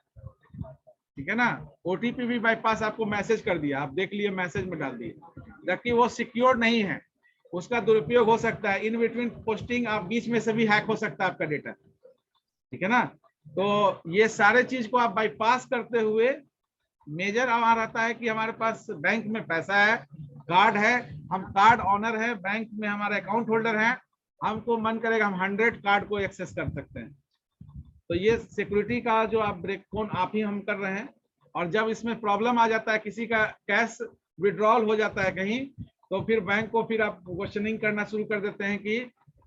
ठीक है ना। ओटीपी भी बाईपास आपको मैसेज कर दिया, आप देख लिए, मैसेज में डाल दिए, जबकि वो सिक्योर नहीं है, उसका दुरुपयोग हो सकता है। इन बिटवीन पोस्टिंग आप बीच में से भी हैक हो सकता है आपका डेटा, ठीक है ना। तो ये सारे चीज को आप बाईपास करते हुए मेजर हमारा रहता है कि हमारे पास बैंक में पैसा है, कार्ड है, हम कार्ड ऑनर है, बैंक में हमारे अकाउंट होल्डर है, हमको मन करेगा हम 100 कार्ड को एक्सेस कर सकते हैं। तो ये सिक्योरिटी का जो आप ब्रेक फोन आप ही हम कर रहे हैं। और जब इसमें प्रॉब्लम आ जाता है, किसी का कैश विड्रॉल हो जाता है कहीं, तो फिर बैंक को फिर आप क्वेश्चनिंग करना शुरू कर देते हैं कि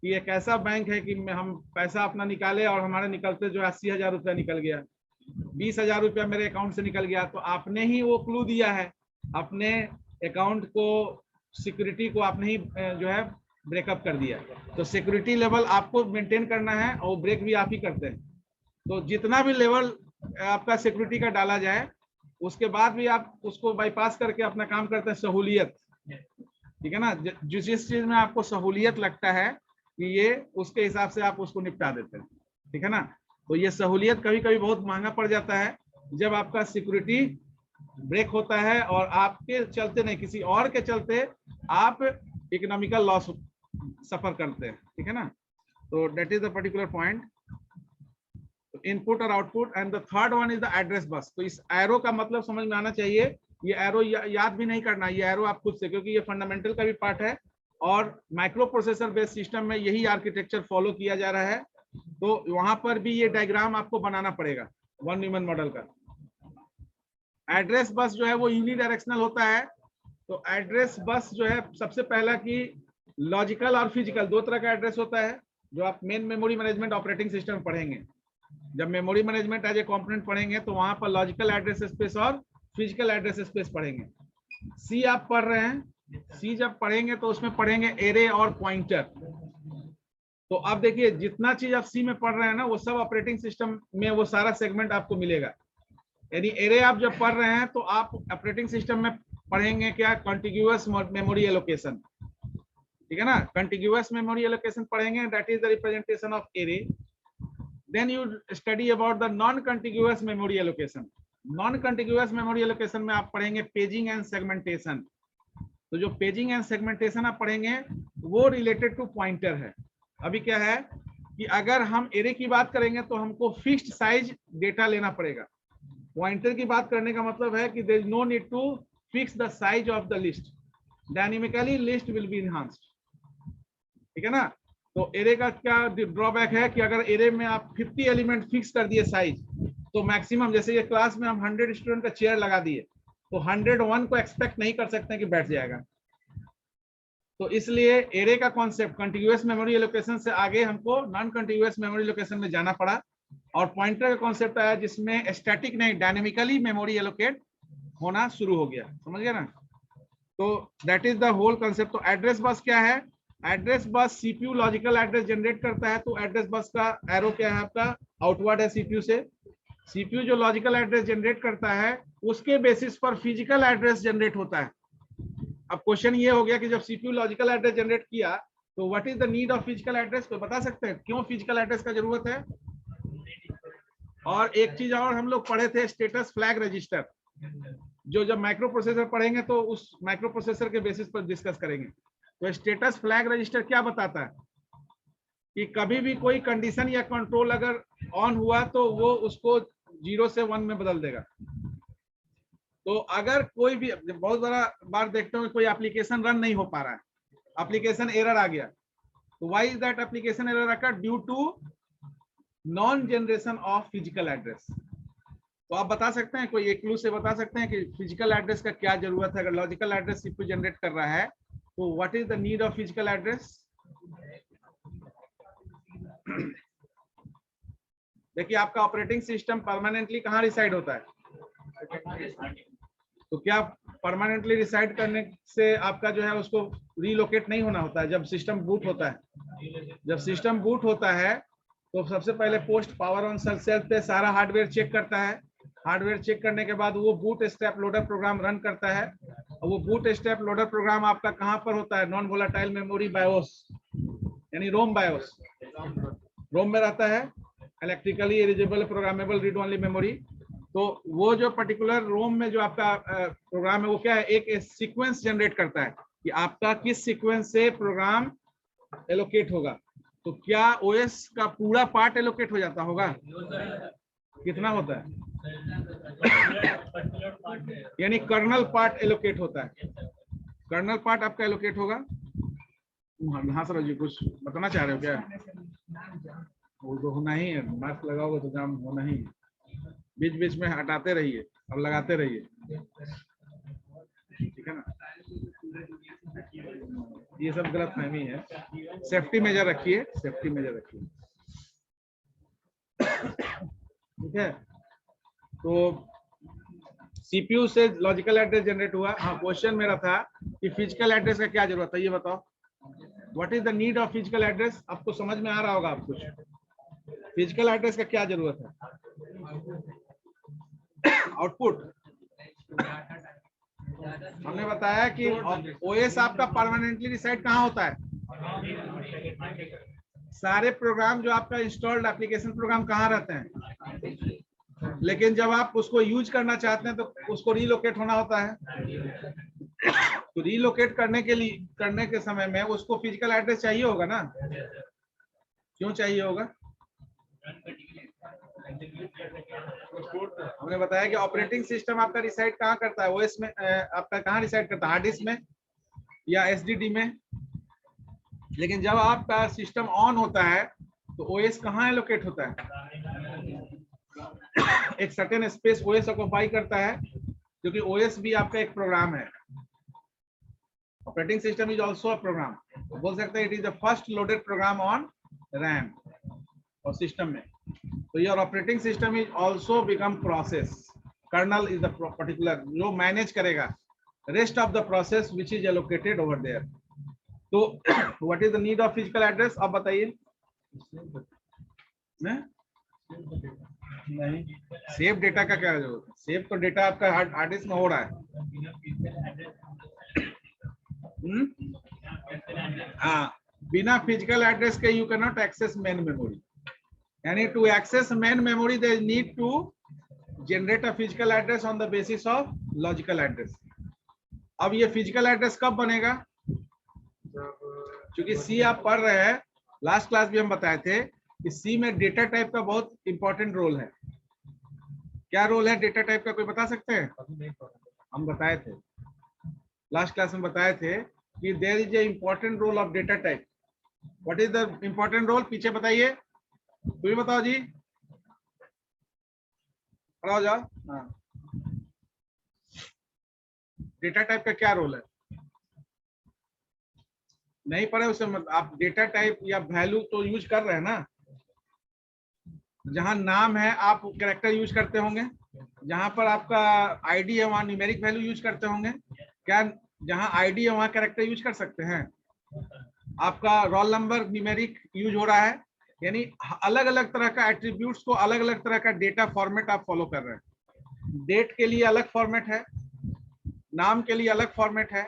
ये कैसा बैंक है कि हम पैसा अपना निकाले और हमारे निकलते जो 80,000 रुपया निकल गया, 20,000 रुपया मेरे अकाउंट से निकल गया। तो आपने ही वो क्लू दिया है, अपने अकाउंट को सिक्योरिटी को आपने ही जो है ब्रेकअप कर दिया। तो सिक्योरिटी लेवल आपको मेंटेन करना है और ब्रेक भी आप ही करते हैं। तो जितना भी लेवल आपका सिक्योरिटी का डाला जाए उसके बाद भी आप उसको बाईपास करके अपना काम करते हैं। सहूलियत, ठीक है ना, जिस चीज में आपको सहूलियत लगता है कि ये, उसके हिसाब से आप उसको निपटा देते हैं, ठीक है ना। तो ये सहूलियत कभी कभी बहुत महंगा पड़ जाता है जब आपका सिक्योरिटी ब्रेक होता है और आपके चलते नहीं, किसी और के चलते आप इकोनॉमिकल लॉस सफर करते हैं, ठीक है ना। तो that is the particular point, input और output. And the third one is the address bus. तो इस एरो का मतलब समझ में आना चाहिए। ये एरो याद भी नहीं करना, ये एरो आप खुद से, क्योंकि ये फंडामेंटल का भी पार्ट है और माइक्रो प्रोसेसर बेस्ड सिस्टम में यही आर्किटेक्चर फॉलो किया जा रहा है। तो वहां पर भी ये डायग्राम आपको बनाना पड़ेगा वन न्यूमन मॉडल का। एड्रेस बस जो है वो यूनिडायरेक्शनल होता है। तो एड्रेस बस जो है सबसे पहला कि लॉजिकल और फिजिकल दो तरह का एड्रेस होता है जो आप main memory management operating system पढ़ेंगे। जब memory management as a component पढ़ेंगे तो वहां पर लॉजिकल एड्रेस स्पेस और फिजिकल एड्रेस स्पेस पढ़ेंगे। सी आप पढ़ रहे हैं, सी जब पढ़ेंगे तो उसमें पढ़ेंगे एरे और पॉइंटर। तो आप देखिए जितना चीज आप सी में पढ़ रहे हैं ना वो सब ऑपरेटिंग सिस्टम में वो सारा सेगमेंट आपको मिलेगा। यानी एरे आप जब पढ़ रहे हैं तो आप ऑपरेटिंग सिस्टम में पढ़ेंगे क्या, कॉन्टिग्यूअस मेमोरी एलोकेशन, ठीक है ना। कॉन्टिग्यूअस मेमोरी एलोकेशन पढ़ेंगे, that is the representation of array. Then you study about the non contiguous memory allocation. Non contiguous memory allocation में आप पढ़ेंगे पेजिंग एंड सेगमेंटेशन। तो जो पेजिंग एंड सेगमेंटेशन आप पढ़ेंगे वो रिलेटेड टू पॉइंटर है। अभी क्या है कि अगर हम एरे की बात करेंगे तो हमको फिक्स्ड साइज डेटा लेना पड़ेगा। पॉइंटर की बात करने का मतलब है कि there is no need to fix the size of the list, dynamically list will be enhanced, ठीक है ना। तो एरे का क्या ड्रॉबैक है कि अगर एरे में आप 50 एलिमेंट फिक्स कर दिए साइज, तो मैक्सिमम, जैसे ये क्लास में हम 100 स्टूडेंट का चेयर लगा दिए तो 101 को एक्सपेक्ट नहीं कर सकते कि बैठ जाएगा। तो इसलिए एरे का कॉन्सेप्ट कॉन्टिग्यूअस मेमोरी एलोकेशन से आगे हमको नॉन कॉन्टिग्यूअस मेमोरी एलोकेशन में जाना पड़ा और पॉइंटर का कॉन्सेप्ट आया जिसमें स्टैटिक नहीं डायनेमिकली मेमोरी एलोकेट होना शुरू हो गया। समझ गया ना। तो that is the whole concept. तो एड्रेस बस क्या है, address bus CPU logical address generate करता है। तो एड्रेस बस का एरो क्या है आपका, आउटवर्ड है सीपीयू से। सीपीयू जो लॉजिकल एड्रेस जनरेट करता है उसके बेसिस पर फिजिकल एड्रेस जनरेट होता है। अब क्वेश्चन ये हो गया कि जब सीपीयू लॉजिकल एड्रेस जनरेट किया तो what is the need of physical address, तो बता सकते हैं क्यों फिजिकल एड्रेस का जरूरत है। और एक चीज और हम लोग पढ़े थे, स्टेटस फ्लैग रजिस्टर, जो जब माइक्रो प्रोसेसर पढ़ेंगे तो उस माइक्रो प्रोसेसर के बेसिस पर डिस्कस करेंगे। तो स्टेटस फ्लैग रजिस्टर क्या बताता है कि कभी भी कोई कंडीशन या कंट्रोल अगर ऑन हुआ तो वो उसको 0 से 1 में बदल देगा। तो अगर कोई भी, बहुत बड़ा बार देखते हो कोई एप्लीकेशन रन नहीं हो पा रहा है, एप्लीकेशन एरर आ गया, तो why is that application error occur, due to non generation of physical address. तो आप बता सकते हैं, कोई एक क्लू से बता सकते हैं कि फिजिकल एड्रेस का क्या जरूरत है। अगर लॉजिकल एड्रेस सीपीयू जनरेट कर रहा है तो what is the need of physical address. देखिए आपका ऑपरेटिंग सिस्टम परमानेंटली कहाँ रिसाइड होता है, तो क्या परमानेंटली रिसाइड करने से आपका जो है उसको रीलोकेट नहीं होना होता है। जब सिस्टम बूट होता है, जब सिस्टम बूट होता है तो सबसे पहले पोस्ट पावर ऑन सेल्फ पे सारा हार्डवेयर चेक करता है। हार्डवेयर चेक करने के बाद वो boot step loader program run करता है। और वो बूट स्टेप लोडर प्रोग्राम आपका कहाँ पर होता है, नॉन वोलेटाइल मेमोरी बायोस, यानी रोम बायोस, रोम में रहता है, electrically erasable programmable read only memory. तो वो जो पर्टिकुलर रोम में जो आपका प्रोग्राम है वो क्या है, एक सीक्वेंस जनरेट करता है कि आपका किस सीक्वेंस से प्रोग्राम एलोकेट होगा। तो क्या ओएस का पूरा पार्ट एलोकेट हो जाता होगा, कितना होता है, यानी कर्नल पार्ट एलोकेट होता है, कर्नल पार्ट आपका एलोकेट होगा। हाँ सर जी कुछ बताना चाह रहे हो क्या, वो तो होना ही है, मास्क लगाओगे तो जाम होना ही है, बीच बीच में हटाते रहिए और लगाते रहिए, ठीक है ना। ये सब गलत फहमी है, सेफ्टी मेजर रखिए, सेफ्टी मेजर रखिए, ठीक है। तो सीपीयू से लॉजिकल एड्रेस जनरेट हुआ। हाँ, क्वेश्चन मेरा था कि फिजिकल एड्रेस का क्या जरूरत है, ये बताओ। What is the need of physical address? आपको समझ में आ रहा होगा आप कुछ, फिजिकल एड्रेस का क्या जरूरत है? आउटपुट। हमने बताया कि ओएस आपका परमानेंटली डिसाइड कहाँ होता है? सारे प्रोग्राम जो आपका इंस्टॉल्ड एप्लीकेशन प्रोग्राम कहाँ रहते हैं? लेकिन जब आप उसको यूज करना चाहते हैं तो उसको रीलोकेट होना होता है। तो रीलोकेट करने के समय में उसको फिजिकल एड्रेस चाहिए होगा ना? क्यों चाहिए होगा? हमने बताया कि ऑपरेटिंग सिस्टम आपका रिसाइड कहाँ करता है? ओएस में आपका कहाँ रिसाइड करता है? हार्ड डिस्क में या एसडीडी में। लेकिन जब आपका सिस्टम ऑन होता है तो ओएस कहाँ एलोकेट होता है? एक सर्टेन स्पेस ओएस ऑक्युपाई करता है, क्योंकि ओएस भी आपका एक प्रोग्राम है। Operating system is also a program. बोल सकते हैं it is the first loaded program on RAM और सिस्टम में। तो your operating system is also become process. Kernel is the particular जो मैनेज करेगा rest of the process which is allocated over there. तो what is the need of physical address? आप बताइए। नहीं, save data का क्या जरूरत है? सेव तो डेटा आपका हार्ड डिस्क में हो रहा है। हाँ, बिना फिजिकल एड्रेस के you can not access main memory. यानी to access main memory there is need to generate a physical address on the basis of logical address. अब ये फिजिकल एड्रेस कब बनेगा? क्योंकि सी आप पढ़ रहे हैं, लास्ट क्लास भी हम बताए थे कि सी में डेटा टाइप का बहुत इंपॉर्टेंट रोल है। क्या रोल है डेटा टाइप का, कोई बता सकते हैं? हम बताए थे लास्ट क्लास में, बताए थे कि there is a important role of data type. What is the important role? पीछे बताइए, तुम ही बताओ जी, पढ़ाओ जाओ। हाँ, डेटा टाइप का क्या रोल है? नहीं पढ़े उसे मत, आप डेटा टाइप या वैल्यू तो यूज कर रहे हैं ना। जहां नाम है आप कैरेक्टर यूज करते होंगे, जहां पर आपका आईडी है वहां न्यूमेरिक वैल्यू यूज करते होंगे। क्या जहां आईडी है वहां कैरेक्टर यूज कर सकते हैं? आपका रोल नंबर न्यूमेरिक यूज हो रहा है, यानी अलग अलग तरह का एट्रीब्यूट्स को अलग अलग तरह का डेटा फॉर्मेट आप फॉलो कर रहे हैं। डेट के लिए अलग फॉर्मेट है, नाम के लिए अलग फॉर्मेट है।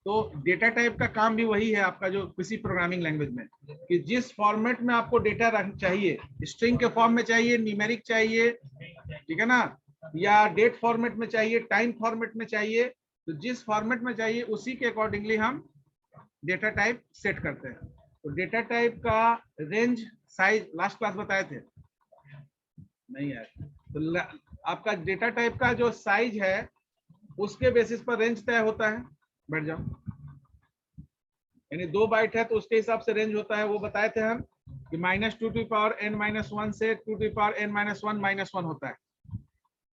तो डेटा टाइप का काम भी वही है आपका, जो किसी प्रोग्रामिंग लैंग्वेज में, कि जिस फॉर्मेट में आपको डेटा चाहिए, स्ट्रिंग के फॉर्म में चाहिए, न्यूमेरिक चाहिए, ठीक है ना, या डेट फॉर्मेट में चाहिए, टाइम फॉर्मेट में चाहिए, तो जिस फॉर्मेट में चाहिए उसी के अकॉर्डिंगली हम डेटा टाइप सेट करते हैं। तो डेटा टाइप का रेंज साइज लास्ट क्लास बताए थे नहीं यार? तो आपका डेटा टाइप का जो साइज है उसके बेसिस पर रेंज तय होता है। बैठ जाओ। यानी 2 बाइट है तो उसके हिसाब से रेंज होता है। वो बताए थे हम कि -2 टू द पावर n-1 से 2 टू द पावर n-1 होता है,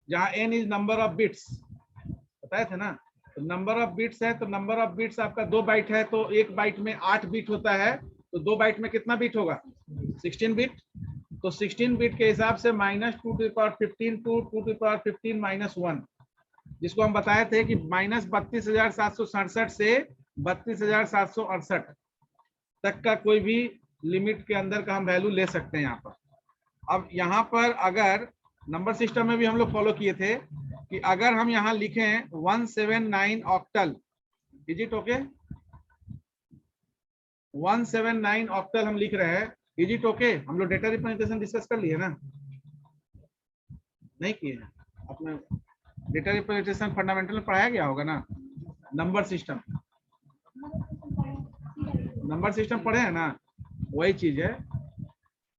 जहां n is number of bits, बताए थे ना। तो नंबर ऑफ बिट्स है, तो नंबर ऑफ बिट्स आपका 2 बाइट है, तो 1 बाइट में 8 बिट होता है, तो 2 बाइट में कितना बिट होगा? 16 बिट। तो 16 बिट के हिसाब से -2 to the power 15 to 2 to the power 15 -1, जिसको हम बताए थे कि -32,767 से 32,768 तक का कोई भी लिमिट के अंदर का हम वैल्यू ले सकते हैं यहाँ पर। अब यहाँ पर अगर नंबर सिस्टम में भी हम लोग फॉलो किए थे कि अगर हम यहाँ लिखें 179 octal, is it okay? 179 octal हम लिख रहे हैं, इज इट ओके? हम लोग डेटा रिप्रेजेंटेशन डिस्कस कर लिए ना? नहीं किए? अपने डेटा रिप्रेजेंटेशन फंडामेंटल में पढ़ाया गया होगा ना। नंबर सिस्टम पढ़े हैं ना, वही चीज है,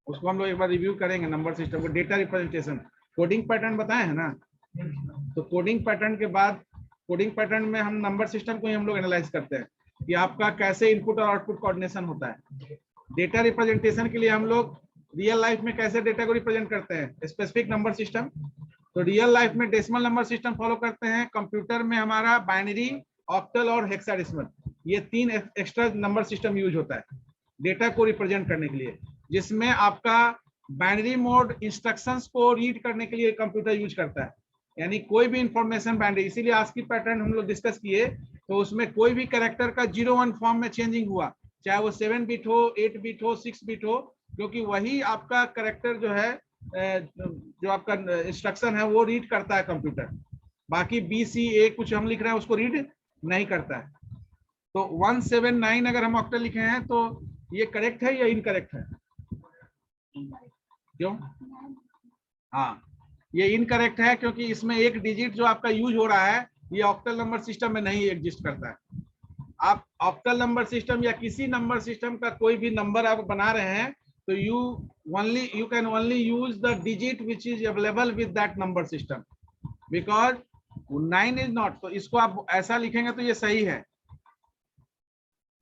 उसको हम लोग एक बार रिव्यू करेंगे। नंबर सिस्टम को डेटा रिप्रेजेंटेशन कोडिंग पैटर्न बताए हैं ना, तो कोडिंग पैटर्न के बाद कोडिंग पैटर्न में हम नंबर सिस्टम को ही हम लोग एनालाइज करते हैं कि आपका कैसे इनपुट और आउटपुट कोऑर्डिनेशन होता है। डेटा रिप्रेजेंटेशन के लिए हम लोग रियल लाइफ में कैसे डेटा को रिप्रेजेंट करते हैं, स्पेसिफिक नंबर सिस्टम। तो रियल लाइफ में डेसिमल नंबर सिस्टम फॉलो करते हैं, कंप्यूटर में हमारा बाइनरी, ऑक्टल और हेक्साडेसिमल, ये 3 एक्स्ट्रा नंबर सिस्टम यूज होता है डेटा को रिप्रेजेंट करने के लिए, जिसमें आपका बाइनरी मोड इंस्ट्रक्शंस को रीड करने के लिए कंप्यूटर यूज करता है। यानी कोई भी इंफॉर्मेशन बाइनरी, इसीलिए ASCII पैटर्न हम लोग डिस्कस किए, तो उसमें कोई भी कैरेक्टर का 0-1 फॉर्म में चेंजिंग हुआ, चाहे वो 7 बिट हो, 8 बिट हो, 6 बिट हो, क्योंकि वही आपका कैरेक्टर जो है, जो आपका इंस्ट्रक्शन है वो रीड करता है कंप्यूटर। बाकी BCA कुछ हम लिख रहे हैं उसको रीड नहीं करता है। तो 179 अगर हम ऑक्टल लिखे हैं तो ये करेक्ट है या इनकरेक्ट है? क्यों? हाँ, ये इनकरेक्ट है क्योंकि इसमें एक डिजिट जो आपका यूज हो रहा है ये ऑक्टल नंबर सिस्टम में नहीं एग्जिस्ट करता है। आप ऑक्टल नंबर सिस्टम या किसी नंबर सिस्टम का कोई भी नंबर आप बना रहे हैं तो you can only use the digit which is available with that number system, because 9 is not। तो इसको आप ऐसा लिखेंगे तो ये सही है,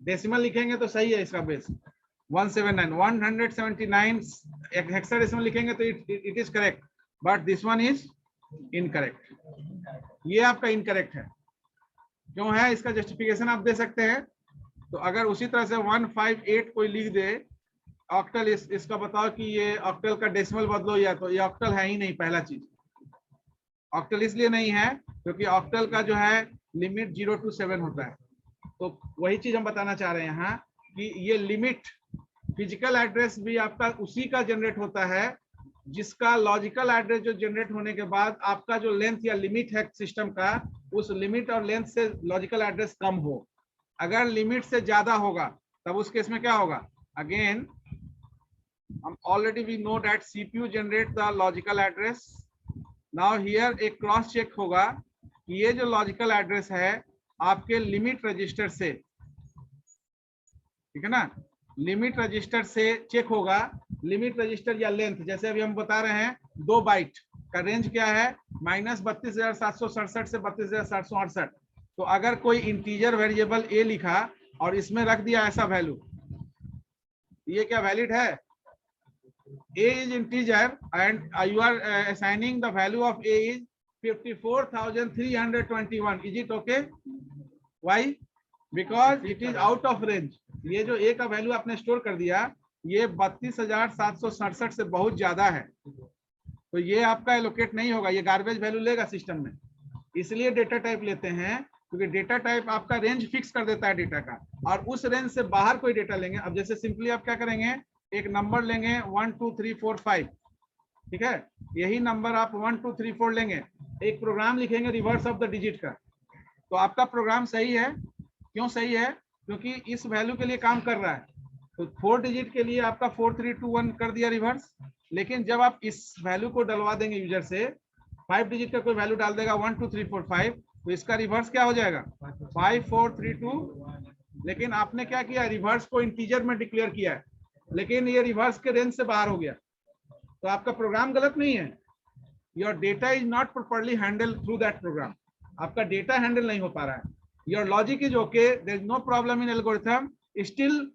डेसिमल लिखेंगे तो सही है इसका बेस 179। 179 हेक्साडेसिमल लिखेंगे तो it is correct, but this one is incorrect. ये आपका इनकरेक्ट है। क्यों है इसका जस्टिफिकेशन आप दे सकते हैं। तो अगर उसी तरह से 158 कोई लिख दे ऑक्टल, इसका बताओ कि ये ऑक्टल का डेसिमल बदलो, या तो ये ऑक्टल है ही नहीं। पहला चीज, ऑक्टल इसलिए नहीं है क्योंकि ऑक्टल का जो है लिमिट 0 to 7 होता है। तो वही चीज हम बताना चाह रहे हैं यहाँ कि ये लिमिट, फिजिकल एड्रेस भी आपका उसी का जनरेट होता है जिसका लॉजिकल एड्रेस जो जनरेट होने के बाद आपका जो लेंथ या लिमिट है सिस्टम का, उस लिमिट और लेंथ से लॉजिकल एड्रेस कम हो। अगर लिमिट से ज्यादा होगा तब उस केस में क्या होगा? Again already we know that CPU generate the logical address. Now here एक क्रॉस चेक होगा कि ये जो लॉजिकल एड्रेस है आपके लिमिट रजिस्टर से, ठीक है ना, लिमिट रजिस्टर से चेक होगा। लिमिट रजिस्टर या लेंथ, जैसे अभी हम बता रहे हैं 2 बाइट का रेंज क्या है, -32,767 से 32,768। तो अगर कोई इंटीजर वेरिएबल a लिखा और इसमें रख दिया ऐसा वैल्यू, ये क्या वैलिड है? a is integer and you are assigning the value of a is 54,321. is it okay? why? because it is out of range। ये जो a का वैल्यू आपने स्टोर कर दिया ये 32,767 से बहुत ज्यादा है, तो ये आपका एलोकेट नहीं होगा, ये गार्बेज वैल्यू लेगा सिस्टम में। इसलिए डेटा टाइप लेते हैं क्योंकि डेटा टाइप आपका रेंज फिक्स कर देता है डेटा का, और उस रेंज से बाहर कोई डेटा लेंगे। अब जैसे सिंपली आप क्या करेंगे, एक नंबर लेंगे 1 2 3 4 5, ठीक है, यही नंबर आप 1 2 3 4 लेंगे, एक प्रोग्राम लिखेंगे रिवर्स ऑफ द डिजिट का, तो आपका प्रोग्राम सही है। क्यों सही है? क्योंकि इस वैल्यू के लिए काम कर रहा है। तो 4 डिजिट के लिए आपका 4 3 2 1 कर दिया रिवर्स, लेकिन जब आप इस वैल्यू को डलवा देंगे यूजर से, 5 डिजिट का कोई वैल्यू डाल देगा 1 2 3 4 5, तो इसका रिवर्स क्या हो जाएगा? 5 4 3 2। लेकिन आपने क्या किया, रिवर्स को इंटीजर में डिक्लेयर किया है, लेकिन ये रिवर्स के रेंज से बाहर हो गया, तो आपका प्रोग्राम गलत नहीं है। Your data is not properly handle through that program, आपका डेटा हैंडल नहीं हो पा रहा है। Your logic is okay, there is no problem in algorithm, still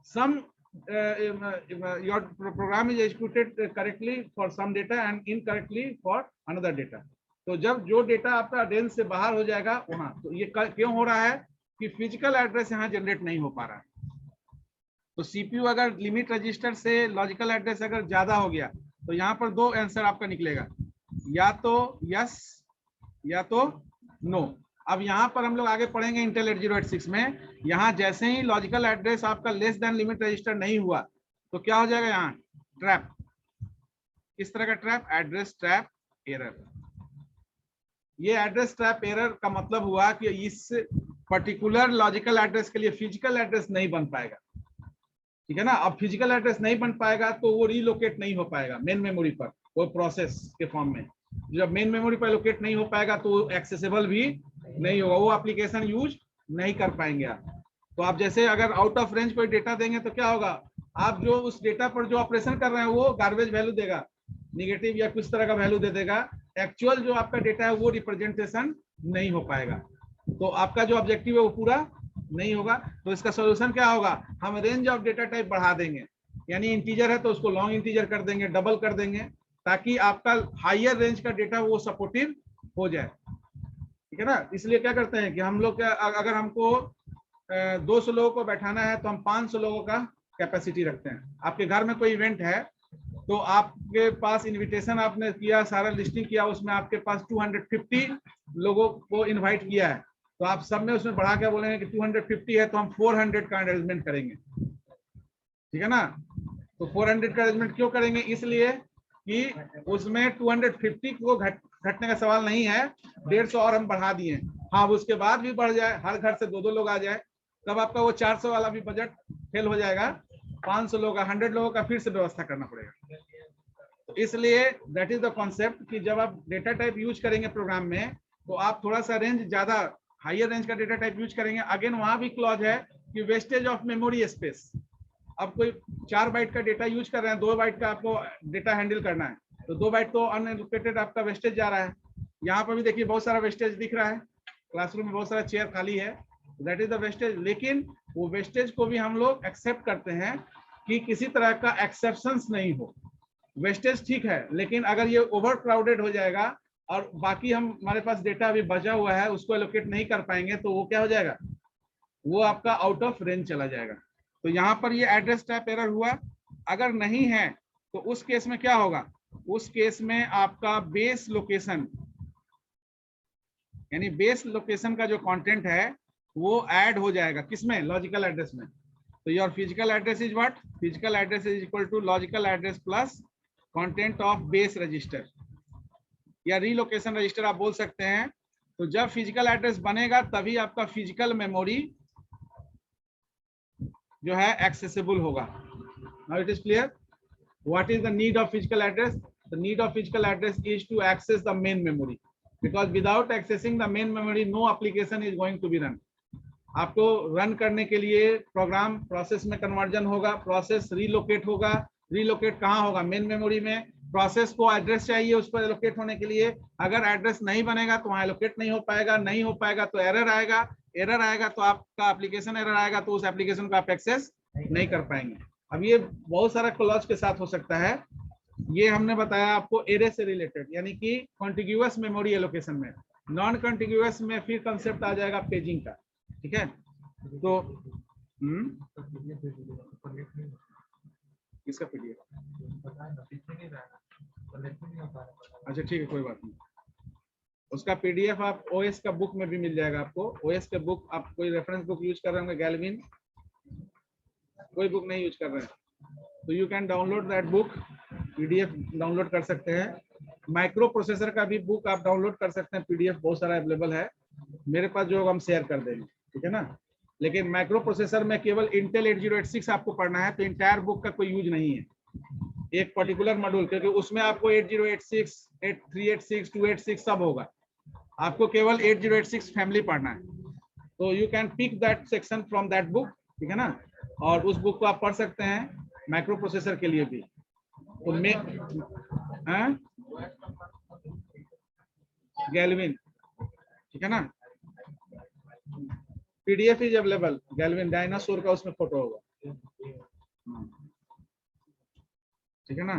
some your program is executed correctly for some data and incorrectly for another data। तो जब जो data आपका रेंज से बाहर हो जाएगा वहां, तो ये क्यों हो रहा है कि फिजिकल एड्रेस यहाँ जनरेट नहीं हो पा रहा है। तो CPU अगर लिमिट रजिस्टर से लॉजिकल एड्रेस अगर ज्यादा हो गया तो यहाँ पर 2 आंसर आपका निकलेगा, या तो यस या तो नो। अब यहाँ पर हम लोग आगे पढ़ेंगे इंटेल 8086 में, यहाँ जैसे ही लॉजिकल एड्रेस आपका लेस देन लिमिट रजिस्टर नहीं हुआ तो क्या हो जाएगा, यहाँ ट्रैप। किस तरह का ट्रैप? Address trap error. ये एड्रेस ट्रैप एरर का मतलब हुआ कि इस पर्टिकुलर लॉजिकल एड्रेस के लिए फिजिकल एड्रेस नहीं बन पाएगा, ठीक है ना। अब फिजिकल एड्रेस नहीं बन पाएगा तो वो रीलोकेट नहीं हो पाएगा मेन मेमोरी पर, वो प्रोसेस के फॉर्म में। जब मेन मेमोरी पर लोकेट नहीं हो पाएगा तो एक्सेसिबल भी नहीं होगा, वो एप्लीकेशन यूज नहीं कर पाएंगे आप। तो आप जैसे अगर आउट ऑफ रेंज कोई डेटा देंगे तो क्या होगा, आप जो उस डेटा पर जो ऑपरेशन कर रहे हैं वो गार्बेज वैल्यू देगा, निगेटिव या किस तरह का वैल्यू दे देगा, एक्चुअल जो आपका डेटा है वो रिप्रेजेंटेशन नहीं हो पाएगा, तो आपका जो ऑब्जेक्टिव है वो पूरा नहीं होगा। तो इसका सोल्यूशन क्या होगा, हम रेंज ऑफ डेटा टाइप बढ़ा देंगे, यानी इंटीजर है तो उसको लॉन्ग इंटीजर कर देंगे, डबल कर देंगे, ताकि आपका हायर रेंज का डेटा वो सपोर्टिव हो जाए, ठीक है ना। इसलिए क्या करते हैं कि हम लोग अगर हमको 200 लोगों को बैठाना है तो हम 500 लोगों का कैपेसिटी रखते हैं। आपके घर में कोई इवेंट है तो आपके पास इनविटेशन आपने किया, सारा लिस्टिंग किया, उसमें आपके पास 250 लोगों को इनवाइट किया है, तो आप सब में उसमें बढ़ा के बोलेंगे कि 250 है तो हम 400 का अरेंजमेंट करेंगे, ठीक है ना। तो 400 का अरेंजमेंट क्यों करेंगे, इसलिए कि उसमें 250 को घटने का सवाल नहीं है, 150 और हम बढ़ा दिए। हाँ, उसके बाद भी बढ़ जाए, हर घर से 2-2 लोग आ जाए, तब आपका वो 400 वाला भी बजट फेल हो जाएगा, 500 लोगों का, 100 लोगों का फिर से व्यवस्था करना पड़ेगा। तो इसलिए दैट इज द कॉन्सेप्ट कि जब आप डेटा टाइप यूज करेंगे प्रोग्राम में, तो आप थोड़ा सा रेंज ज्यादा हायर रेंज का डेटा टाइप यूज करेंगे। अगेन वहां भी क्लॉज है कि वेस्टेज ऑफ मेमोरी स्पेस। अब कोई 4 बाइट का डेटा यूज कर रहे हैं, 2 बाइट का आपको डेटा हैंडल करना है, तो 2 बाइट तो अनएलोकेटेड आपका वेस्टेज जा रहा है। यहाँ पर भी देखिए बहुत सारा वेस्टेज दिख रहा है, क्लासरूम में बहुत सारा चेयर खाली है, दैट इज द वेस्टेज। लेकिन वो वेस्टेज को भी हम लोग एक्सेप्ट करते हैं कि किसी तरह का एक्सेप्शंस नहीं हो। वेस्टेज ठीक है, लेकिन अगर ये ओवर क्राउडेड हो जाएगा और बाकी हम हमारे पास डेटा अभी बचा हुआ है उसको एलोकेट नहीं कर पाएंगे, तो वो क्या हो जाएगा, वो आपका आउट ऑफ रेंज चला जाएगा। तो यहाँ पर ये एड्रेस टाइप एरर हुआ। अगर नहीं है तो उस केस में क्या होगा, उस केस में आपका बेस लोकेशन, यानी बेस लोकेशन का जो कंटेंट है वो ऐड हो जाएगा किसमें, लॉजिकल एड्रेस में। तो your physical address is what, physical address is equal to logical address plus content of base register या रीलोकेशन रजिस्टर आप बोल सकते हैं। तो जब फिजिकल एड्रेस बनेगा तभी आपका फिजिकल मेमोरी जो है एक्सेसिबल होगा। Now it is clear what is the need of physical address. The need of physical address is to access the main memory, because without accessing the main memory no application is going to be run. आपको run करने के लिए program process में conversion होगा, process relocate होगा। Relocate कहाँ होगा, main memory में। प्रोसेस को एड्रेस चाहिए उस पर एलोकेट होने के लिए, अगर एड्रेस नहीं बनेगा तो वहाँ एलोकेट नहीं हो पाएगा, नहीं हो पाएगा तो एरर आएगा, एरर आएगा तो आपका एप्लीकेशन एरर आएगा, तो उस एप्लीकेशन को आप एक्सेस नहीं कर पाएंगे। अब ये बहुत सारा क्लॉज के साथ हो सकता है। ये हमने बताया आपको एरे से रिलेटेड, यानी कि कॉन्टिग्यूअस मेमोरी एलोकेशन में। नॉन कॉन्टिग्यूअस में फिर कंसेप्ट आ जाएगा पेजिंग का, ठीक है। तो किसका पीडीएफ, अच्छा ठीक है कोई बात नहीं, उसका पीडीएफ आप ओएस का बुक में भी मिल जाएगा आपको। ओएस के बुक, आप कोई रेफरेंस बुक यूज कर रहे होंगे, गैल्विन, कोई बुक नहीं यूज कर रहे हैं तो you can download that book, PDF download कर सकते हैं। माइक्रो प्रोसेसर का भी बुक आप डाउनलोड कर सकते हैं, पीडीएफ बहुत सारा अवेलेबल है, मेरे पास जो हम शेयर कर देंगे, ठीक है ना। लेकिन माइक्रो प्रोसेसर में केवल इंटेल 8086 आपको पढ़ना है, तो इंटायर बुक का कोई यूज नहीं है, एक पर्टिकुलर मॉड्यूल, क्योंकि उसमें आपको 8086, 386, 286 सब होगा, आपको केवल 8086 फैमिली पढ़ना है। तो you can pick that section from that book, ठीक है ना, और उस बुक को आप पढ़ सकते हैं माइक्रो प्रोसेसर के लिए भी। तो गैल्विन, ठीक है ना, पीडीएफ इज अवेलेबल, गैल्विन डायनासोर का उसमें फोटो होगा, ठीक है ना।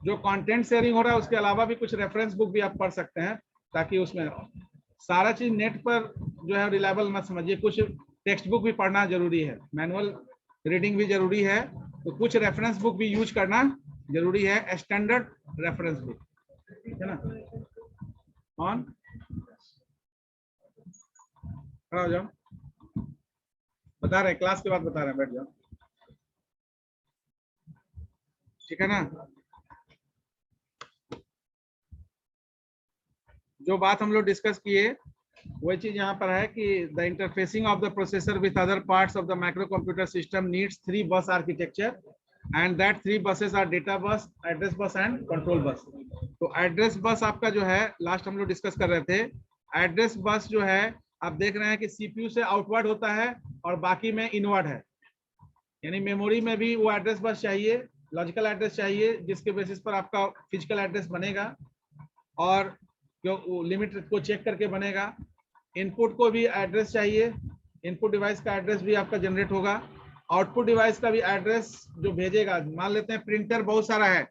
जो कंटेंट शेयरिंग हो रहा है उसके अलावा भी कुछ रेफरेंस बुक भी आप पढ़ सकते हैं, ताकि उसमें सारा चीज नेट पर जो है रिलायबल मत समझिए, कुछ टेक्स्ट बुक भी पढ़ना जरूरी है, मैनुअल रीडिंग भी जरूरी है, तो कुछ रेफरेंस बुक भी यूज करना जरूरी है, स्टैंडर्ड रेफरेंस बुक, ठीक है ना। ऑन खड़ा हो जाओ, बता रहे हैं क्लास के बाद बता रहे हैं, बैठ जाओ, ठीक है ना। जो बात हम लोग डिस्कस किए वही चीज यहाँ पर है कि the interfacing of the processor with other parts of the microcomputer system needs 3 bus architecture and that 3 buses are data bus, address bus and control bus. तो एड्रेस बस आपका जो है लास्ट हम लोग डिस्कस कर रहे थे, एड्रेस बस जो है आप देख रहे हैं कि सीपीयू से आउटवर्ड होता है और बाकी में इनवर्ड है, यानी मेमोरी में भी वो एड्रेस बस चाहिए, लॉजिकल एड्रेस चाहिए, जिसके बेसिस पर आपका फिजिकल एड्रेस बनेगा और जो लिमिट को चेक करके बनेगा। इनपुट को भी एड्रेस चाहिए, इनपुट डिवाइस का एड्रेस भी आपका जनरेट होगा, आउटपुट डिवाइस का भी एड्रेस जो भेजेगा, मान लेते हैं प्रिंटर बहुत सारा है,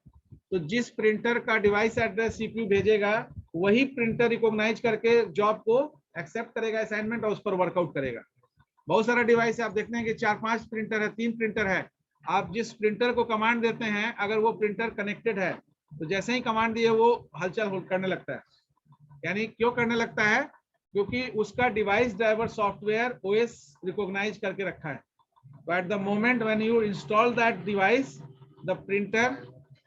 तो जिस प्रिंटर का डिवाइस एड्रेस सीपीयू भेजेगा वही प्रिंटर रिकॉग्नाइज करके जॉब को एक्सेप्ट करेगा असाइनमेंट और उस पर वर्कआउट करेगा। बहुत सारा डिवाइस है, आप देखते हैं कि 4-5 प्रिंटर है, 3 प्रिंटर है, आप जिस प्रिंटर को कमांड देते हैं, अगर वो प्रिंटर कनेक्टेड है तो जैसे ही कमांड दिए वो हलचल करने लगता है। यानी क्यों करने लगता है? क्योंकि उसका device driver software OS recognise करके रखा है। तो at the moment when you install that device, the printer,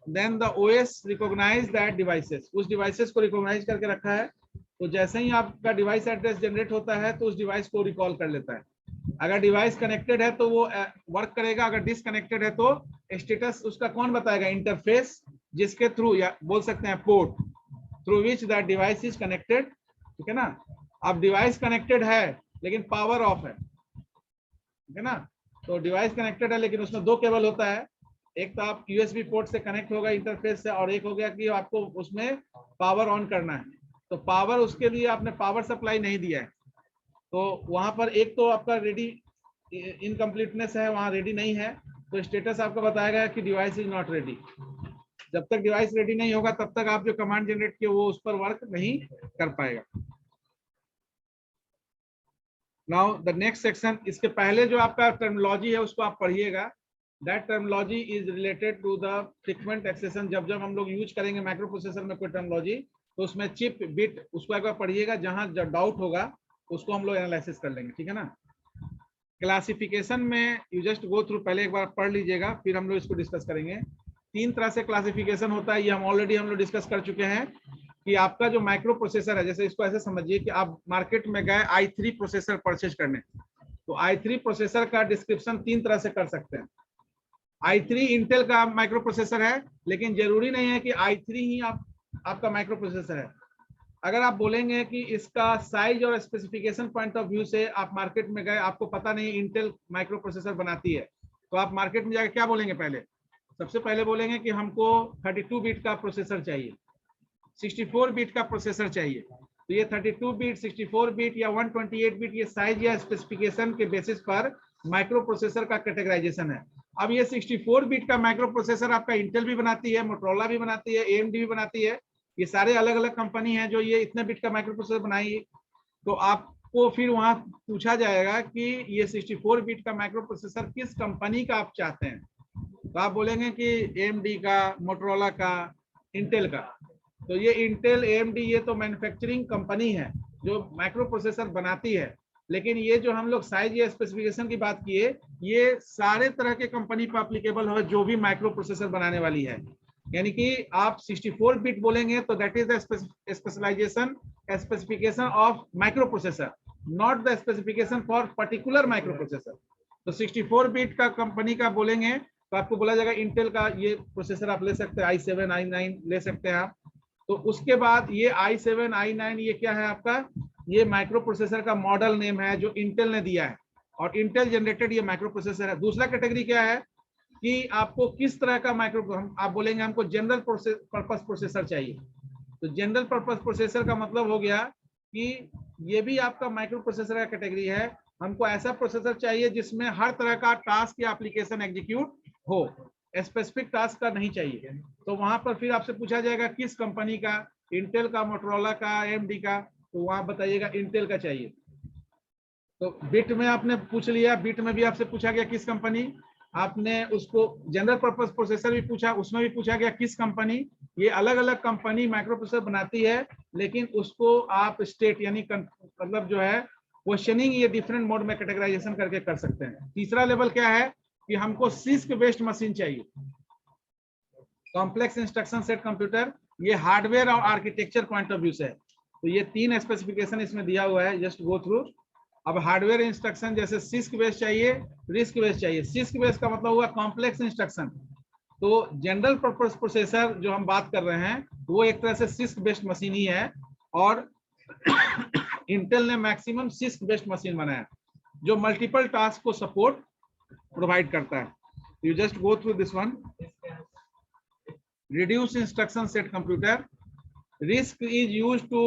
then the OS recognise that devices, उस डिवाइसेस को रिकॉग्नाइज करके रखा है। तो जैसे ही आपका डिवाइस एड्रेस जनरेट होता है तो उस डिवाइस को रिकॉल कर लेता है। अगर डिवाइस कनेक्टेड है तो वो वर्क करेगा, अगर डिसकनेक्टेड है तो स्टेटस उसका कौन बताएगा? इंटरफेस, जिसके थ्रू, या बोल सकते हैं port, through which that device is connected. ठीक है ना? अब डिवाइस कनेक्टेड है लेकिन पावर ऑफ है, ठीक है ना? तो डिवाइस कनेक्टेड है लेकिन उसमें दो केबल होता है, एक तो आप यूएसबी पोर्ट से कनेक्ट होगा इंटरफेस से, और एक हो गया कि आपको उसमें पावर ऑन करना है। तो पावर, उसके लिए आपने पावर सप्लाई नहीं दिया है, तो वहां पर एक तो आपका रेडी इनकम्प्लीटनेस है, वहां रेडी नहीं है, तो स्टेटस आपको बताएगा कि डिवाइस इज नॉट रेडी। जब तक डिवाइस रेडी नहीं होगा तब तक आप जो कमांड जनरेट किए वो उस पर वर्क नहीं कर पाएगा। नाउ द नेक्स्ट सेक्शन, इसके पहले जो आपका टर्मिनोलॉजी है उसको आप पढ़िएगा। That terminology is related to the frequent accession. जब जब हम लोग यूज करेंगे माइक्रो प्रोसेसर में कोई टर्मिनोलॉजी, तो उसमें चिप बिट, उसको एक बार पढ़िएगा, जहां डाउट होगा उसको हम लोग एनालिसिस कर लेंगे। ठीक है ना? क्लासिफिकेशन में यू जस्ट गो थ्रू, पहले एक बार पढ़ लीजिएगा, फिर हम लोग इसको डिस्कस करेंगे। तीन तरह से क्लासिफिकेशन होता है, ये हम लोग डिस्कस कर चुके हैं कि आपका जो माइक्रो प्रोसेसर है, जैसे इसको ऐसे समझिए कि आप मार्केट में गए i3 प्रोसेसर परचेज करने, तो i3 प्रोसेसर का डिस्क्रिप्शन तीन तरह से कर सकते हैं। i3 इंटेल का माइक्रो प्रोसेसर है, लेकिन जरूरी नहीं है कि i3 ही आपका माइक्रो प्रोसेसर है। अगर आप बोलेंगे कि इसका साइज और स्पेसिफिकेशन पॉइंट ऑफ व्यू से आप मार्केट में गए, आपको पता नहीं इंटेल माइक्रो प्रोसेसर बनाती है, तो आप मार्केट में जाकर क्या बोलेंगे? पहले, सबसे पहले बोलेंगे कि हमको 32 बिट का प्रोसेसर चाहिए, 64 बिट का प्रोसेसर चाहिए। तो ये 32 बिट, 64 बिट या 128 बिट, ये साइज या स्पेसिफिकेशन के बेसिस पर माइक्रो प्रोसेसर का कैटेगराइजेशन है। अब ये 64 बिट का माइक्रो प्रोसेसर आपका इंटेल भी बनाती है, मोटोरोला भी बनाती है, AMD भी बनाती है, ये सारे अलग अलग कंपनी है जो ये इतने बिट का माइक्रो प्रोसेसर बनाई। तो आपको फिर वहां पूछा जाएगा कि ये 64 बिट का माइक्रो प्रोसेसर किस कंपनी का आप चाहते हैं, तो आप बोलेंगे कि AMD का, मोटोरोला का, इंटेल का। तो ये इंटेल, AMD, ये तो मैन्युफैक्चरिंग कंपनी है जो माइक्रो प्रोसेसर बनाती है, लेकिन ये जो हम लोग साइज या स्पेसिफिकेशन की बात किए, ये सारे तरह के कंपनी पर एप्लीकेबल हो जो भी माइक्रो प्रोसेसर बनाने वाली है। यानी कि आप 64 बिट बोलेंगे तो that is the specialisation, specification of microprocessor, not the specification for particular microprocessor. तो 64 बिट का कंपनी का बोलेंगे तो आपको बोला जाएगा इंटेल का ये प्रोसेसर आप ले सकते हैं, i7 i9 ले सकते हैं आप। तो उसके बाद ये i7 i9 ये क्या है आपका? ये माइक्रो प्रोसेसर का मॉडल नेम है जो इंटेल ने दिया है, और इंटेल जनरेटेड ये माइक्रो प्रोसेसर है। दूसरा कैटेगरी क्या है कि आपको किस तरह का माइक्रो, आप बोलेंगे हमको जनरल पर्पस प्रोसेसर चाहिए। तो जनरल पर्पस प्रोसेसर का मतलब हो गया कि ये भी आपका माइक्रो प्रोसेसर का कैटेगरी है। हमको ऐसा प्रोसेसर चाहिए जिसमें हर तरह का टास्क या एप्लीकेशन एग्जीक्यूट हो, स्पेसिफिक टास्क का नहीं चाहिए। तो वहां पर फिर आपसे पूछा जाएगा किस कंपनी का, इंटेल का, मोटोरोला का, AMD का, तो वहां बताइएगा इंटेल का चाहिए। तो बिट में आपने पूछ लिया, बिट में भी आपसे पूछा गया किस कंपनी, आपने उसको जनरल पर्पस प्रोसेसर भी पूछा, उसमें भी पूछा गया किस कंपनी। ये अलग अलग कंपनी माइक्रो प्रोसेसर बनाती है, लेकिन उसको आप स्टेट यानी मतलब जो है क्वेश्चनिंग, ये डिफरेंट मोड में कैटेगराइजेशन करके कर सकते हैं। तीसरा लेवल क्या है कि हमको CISC बेस्ड मशीन चाहिए, कॉम्प्लेक्स इंस्ट्रक्शन सेट कंप्यूटर, ये हार्डवेयर और आर्किटेक्चर पॉइंट ऑफ व्यू से है। तो ये तीन स्पेसिफिकेशन इसमें दिया हुआ है, जस्ट गो थ्रू। अब हार्डवेयर इंस्ट्रक्शन जैसे CISC बेस्ड चाहिए, RISC बेस्ड चाहिए। CISC बेस्ड का मतलब हुआ कॉम्प्लेक्स इंस्ट्रक्शन। तो जनरल पर्पस प्रोसेसर जो हम बात कर रहे हैं वो एक तरह से CISC बेस्ड मशीन ही है, और इंटेल ने मैक्सिमम CISC बेस्ड मशीन बनाया जो मल्टीपल टास्क को सपोर्ट प्रोवाइड करता है। You just go through this one. reduced instruction set computer, RISC is used to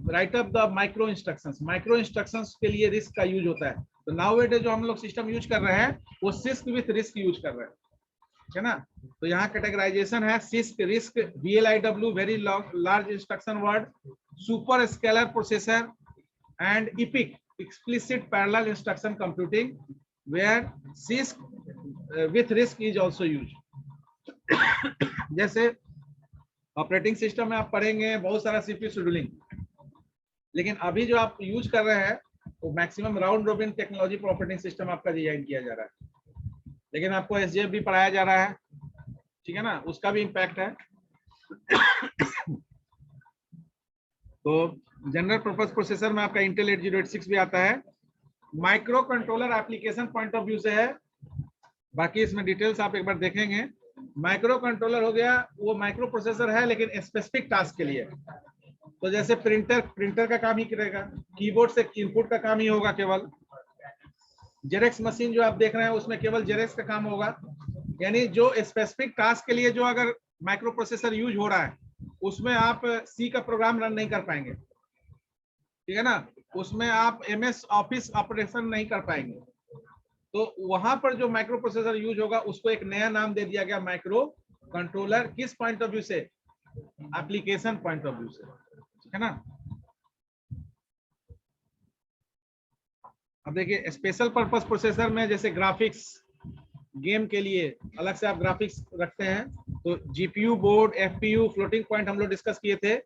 write up the micro instructions, micro instructions के लिए RISC का use होता है। तो nowadays जो हम लोग सिस्टम यूज कर रहे हैं वो CISC with RISC यूज कर रहे हैं, है ना? तो यहाँ कैटेगराइजेशन है CISC, RISC, VLIW very large instruction word, super scalar processor, and EPIC explicit parallel instruction computing. where CISC with RISC is also used. जैसे ऑपरेटिंग सिस्टम में आप पढ़ेंगे बहुत सारा CPU शेड्यूलिंग, लेकिन अभी जो आप यूज कर रहे हैं वो मैक्सिमम राउंड रोबिन टेक्नोलॉजी पर ऑपरेटिंग सिस्टम आपका डिजाइन किया जा रहा है, लेकिन आपको SJF भी पढ़ाया जा रहा है, ठीक है ना, उसका भी इम्पैक्ट है। तो जनरल पर्पस प्रोसेसर में आपका इंटेल 8086 भी आता है। Micro controller application point of view से है, बाकी इसमें डिटेल्स आप एक बार देखेंगे। माइक्रो कंट्रोलर हो गया, वो माइक्रो प्रोसेसर है लेकिन स्पेसिफिक टास्क के लिए। तो जैसे प्रिंटर का काम ही करेगा, कीबोर्ड से इनपुट का काम ही होगा केवल। जेरेक्स मशीन जो आप देख रहे हैं उसमें केवल जेरेक्स का काम होगा, यानी जो स्पेसिफिक टास्क के लिए जो अगर माइक्रो प्रोसेसर यूज हो रहा है उसमें आप सी का प्रोग्राम रन नहीं कर पाएंगे, ठीक है ना, उसमें आप MS ऑफिस ऑपरेशन नहीं कर पाएंगे। तो वहां पर जो माइक्रो प्रोसेसर यूज होगा उसको एक नया नाम दे दिया गया माइक्रो कंट्रोलर। किस पॉइंट ऑफ व्यू से? एप्लीकेशन पॉइंट ऑफ व्यू से, ठीक है ना। अब देखिए स्पेशल पर्पस प्रोसेसर में जैसे ग्राफिक्स, गेम के लिए अलग से आप ग्राफिक्स रखते हैं, तो GPU board, FPU, floating point हम लोग डिस्कस किए थे।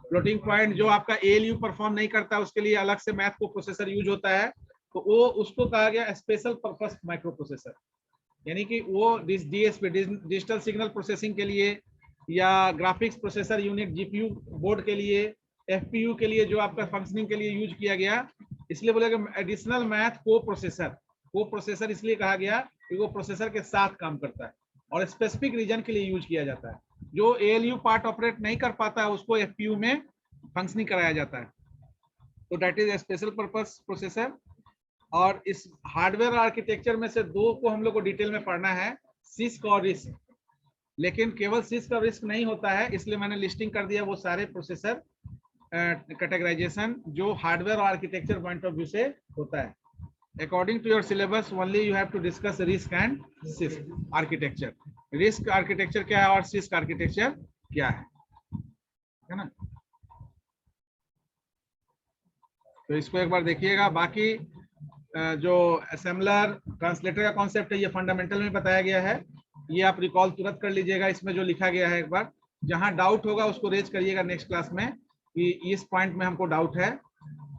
फ्लोटिंग पॉइंट जो आपका ALU परफॉर्म नहीं करता उसके लिए अलग से मैथ को प्रोसेसर यूज होता है, तो वो उसको कहा गया स्पेशल पर्पस माइक्रो प्रोसेसर। यानी कि वो DSP डिजिटल सिग्नल प्रोसेसिंग के लिए या graphics processor unit GPU board के लिए, FPU के लिए जो आपका फंक्शनिंग के लिए यूज किया गया, इसलिए बोलेगा एडिशनल मैथ को प्रोसेसर इसलिए कहा गया कि वो प्रोसेसर के साथ काम करता है और स्पेसिफिक रीजन के लिए यूज किया जाता है। जो ALU पार्ट ऑपरेट नहीं कर पाता है उसको FPU में फंक्शनिंग कराया जाता है, तो that is special purpose processor. और इस हार्डवेयर आर्किटेक्चर में से दो को हम लोग को डिटेल में पढ़ना है, CISC और RISC। लेकिन केवल CISC और RISC नहीं होता है, इसलिए मैंने लिस्टिंग कर दिया वो सारे प्रोसेसर कैटेगराइजेशन जो हार्डवेयर और आर्किटेक्चर पॉइंट ऑफ व्यू से होता है। According to your syllabus, only you have to discuss RISC and CISC architecture. RISC architecture क्या है और CISC architecture क्या है ना। तो इसको एक बार देखिएगा। बाकी जो असेंबलर ट्रांसलेटर का कॉन्सेप्ट है ये फंडामेंटल में बताया गया है, ये आप रिकॉल तुरंत कर लीजिएगा। इसमें जो लिखा गया है एक बार जहां डाउट होगा उसको रेज करिएगा नेक्स्ट क्लास में कि इस पॉइंट में हमको डाउट है,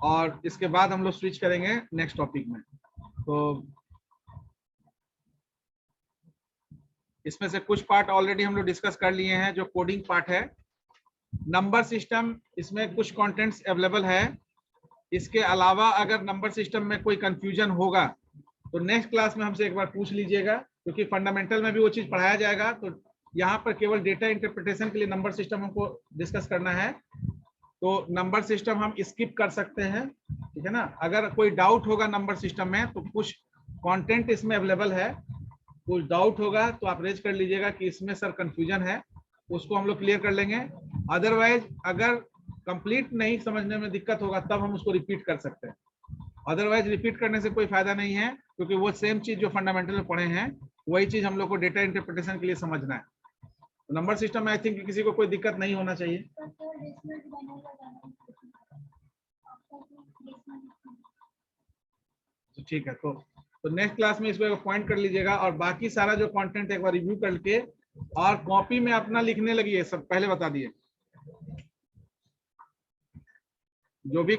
और इसके बाद हम लोग स्विच करेंगे नेक्स्ट टॉपिक में। तो इसमें से कुछ पार्ट ऑलरेडी हम लोग डिस्कस कर लिए हैं, जो कोडिंग पार्ट है। नंबर सिस्टम, इसमें कुछ कंटेंट्स अवेलेबल है। इसके अलावा अगर नंबर सिस्टम में कोई कंफ्यूजन होगा तो नेक्स्ट क्लास में हमसे एक बार पूछ लीजिएगा, क्योंकि फंडामेंटल में भी वो चीज पढ़ाया जाएगा। तो यहाँ पर केवल डेटा इंटरप्रिटेशन के लिए नंबर सिस्टम हमको डिस्कस करना है, तो नंबर सिस्टम हम स्किप कर सकते हैं, ठीक है ना। अगर कोई डाउट होगा नंबर सिस्टम में तो कुछ कंटेंट इसमें अवेलेबल है, कुछ डाउट होगा तो आप रेज कर लीजिएगा कि इसमें सर कंफ्यूजन है, उसको हम लोग क्लियर कर लेंगे। अदरवाइज अगर कंप्लीट नहीं समझने में दिक्कत होगा तब हम उसको रिपीट कर सकते हैं, अदरवाइज रिपीट करने से कोई फायदा नहीं है, क्योंकि वो सेम चीज जो फंडामेंटल में पढ़े हैं वही चीज हम लोग को डेटा इंटरप्रिटेशन के लिए समझना है। नंबर सिस्टम में आई थिंक किसी को कोई दिक्कत नहीं होना चाहिए। तो ठीक है, तो नेक्स्ट क्लास में इसको पॉइंट कर लीजिएगा, और बाकी सारा जो कंटेंट एक बार रिव्यू करके और कॉपी में अपना लिखने लगी है, सब पहले बता दिए जो भी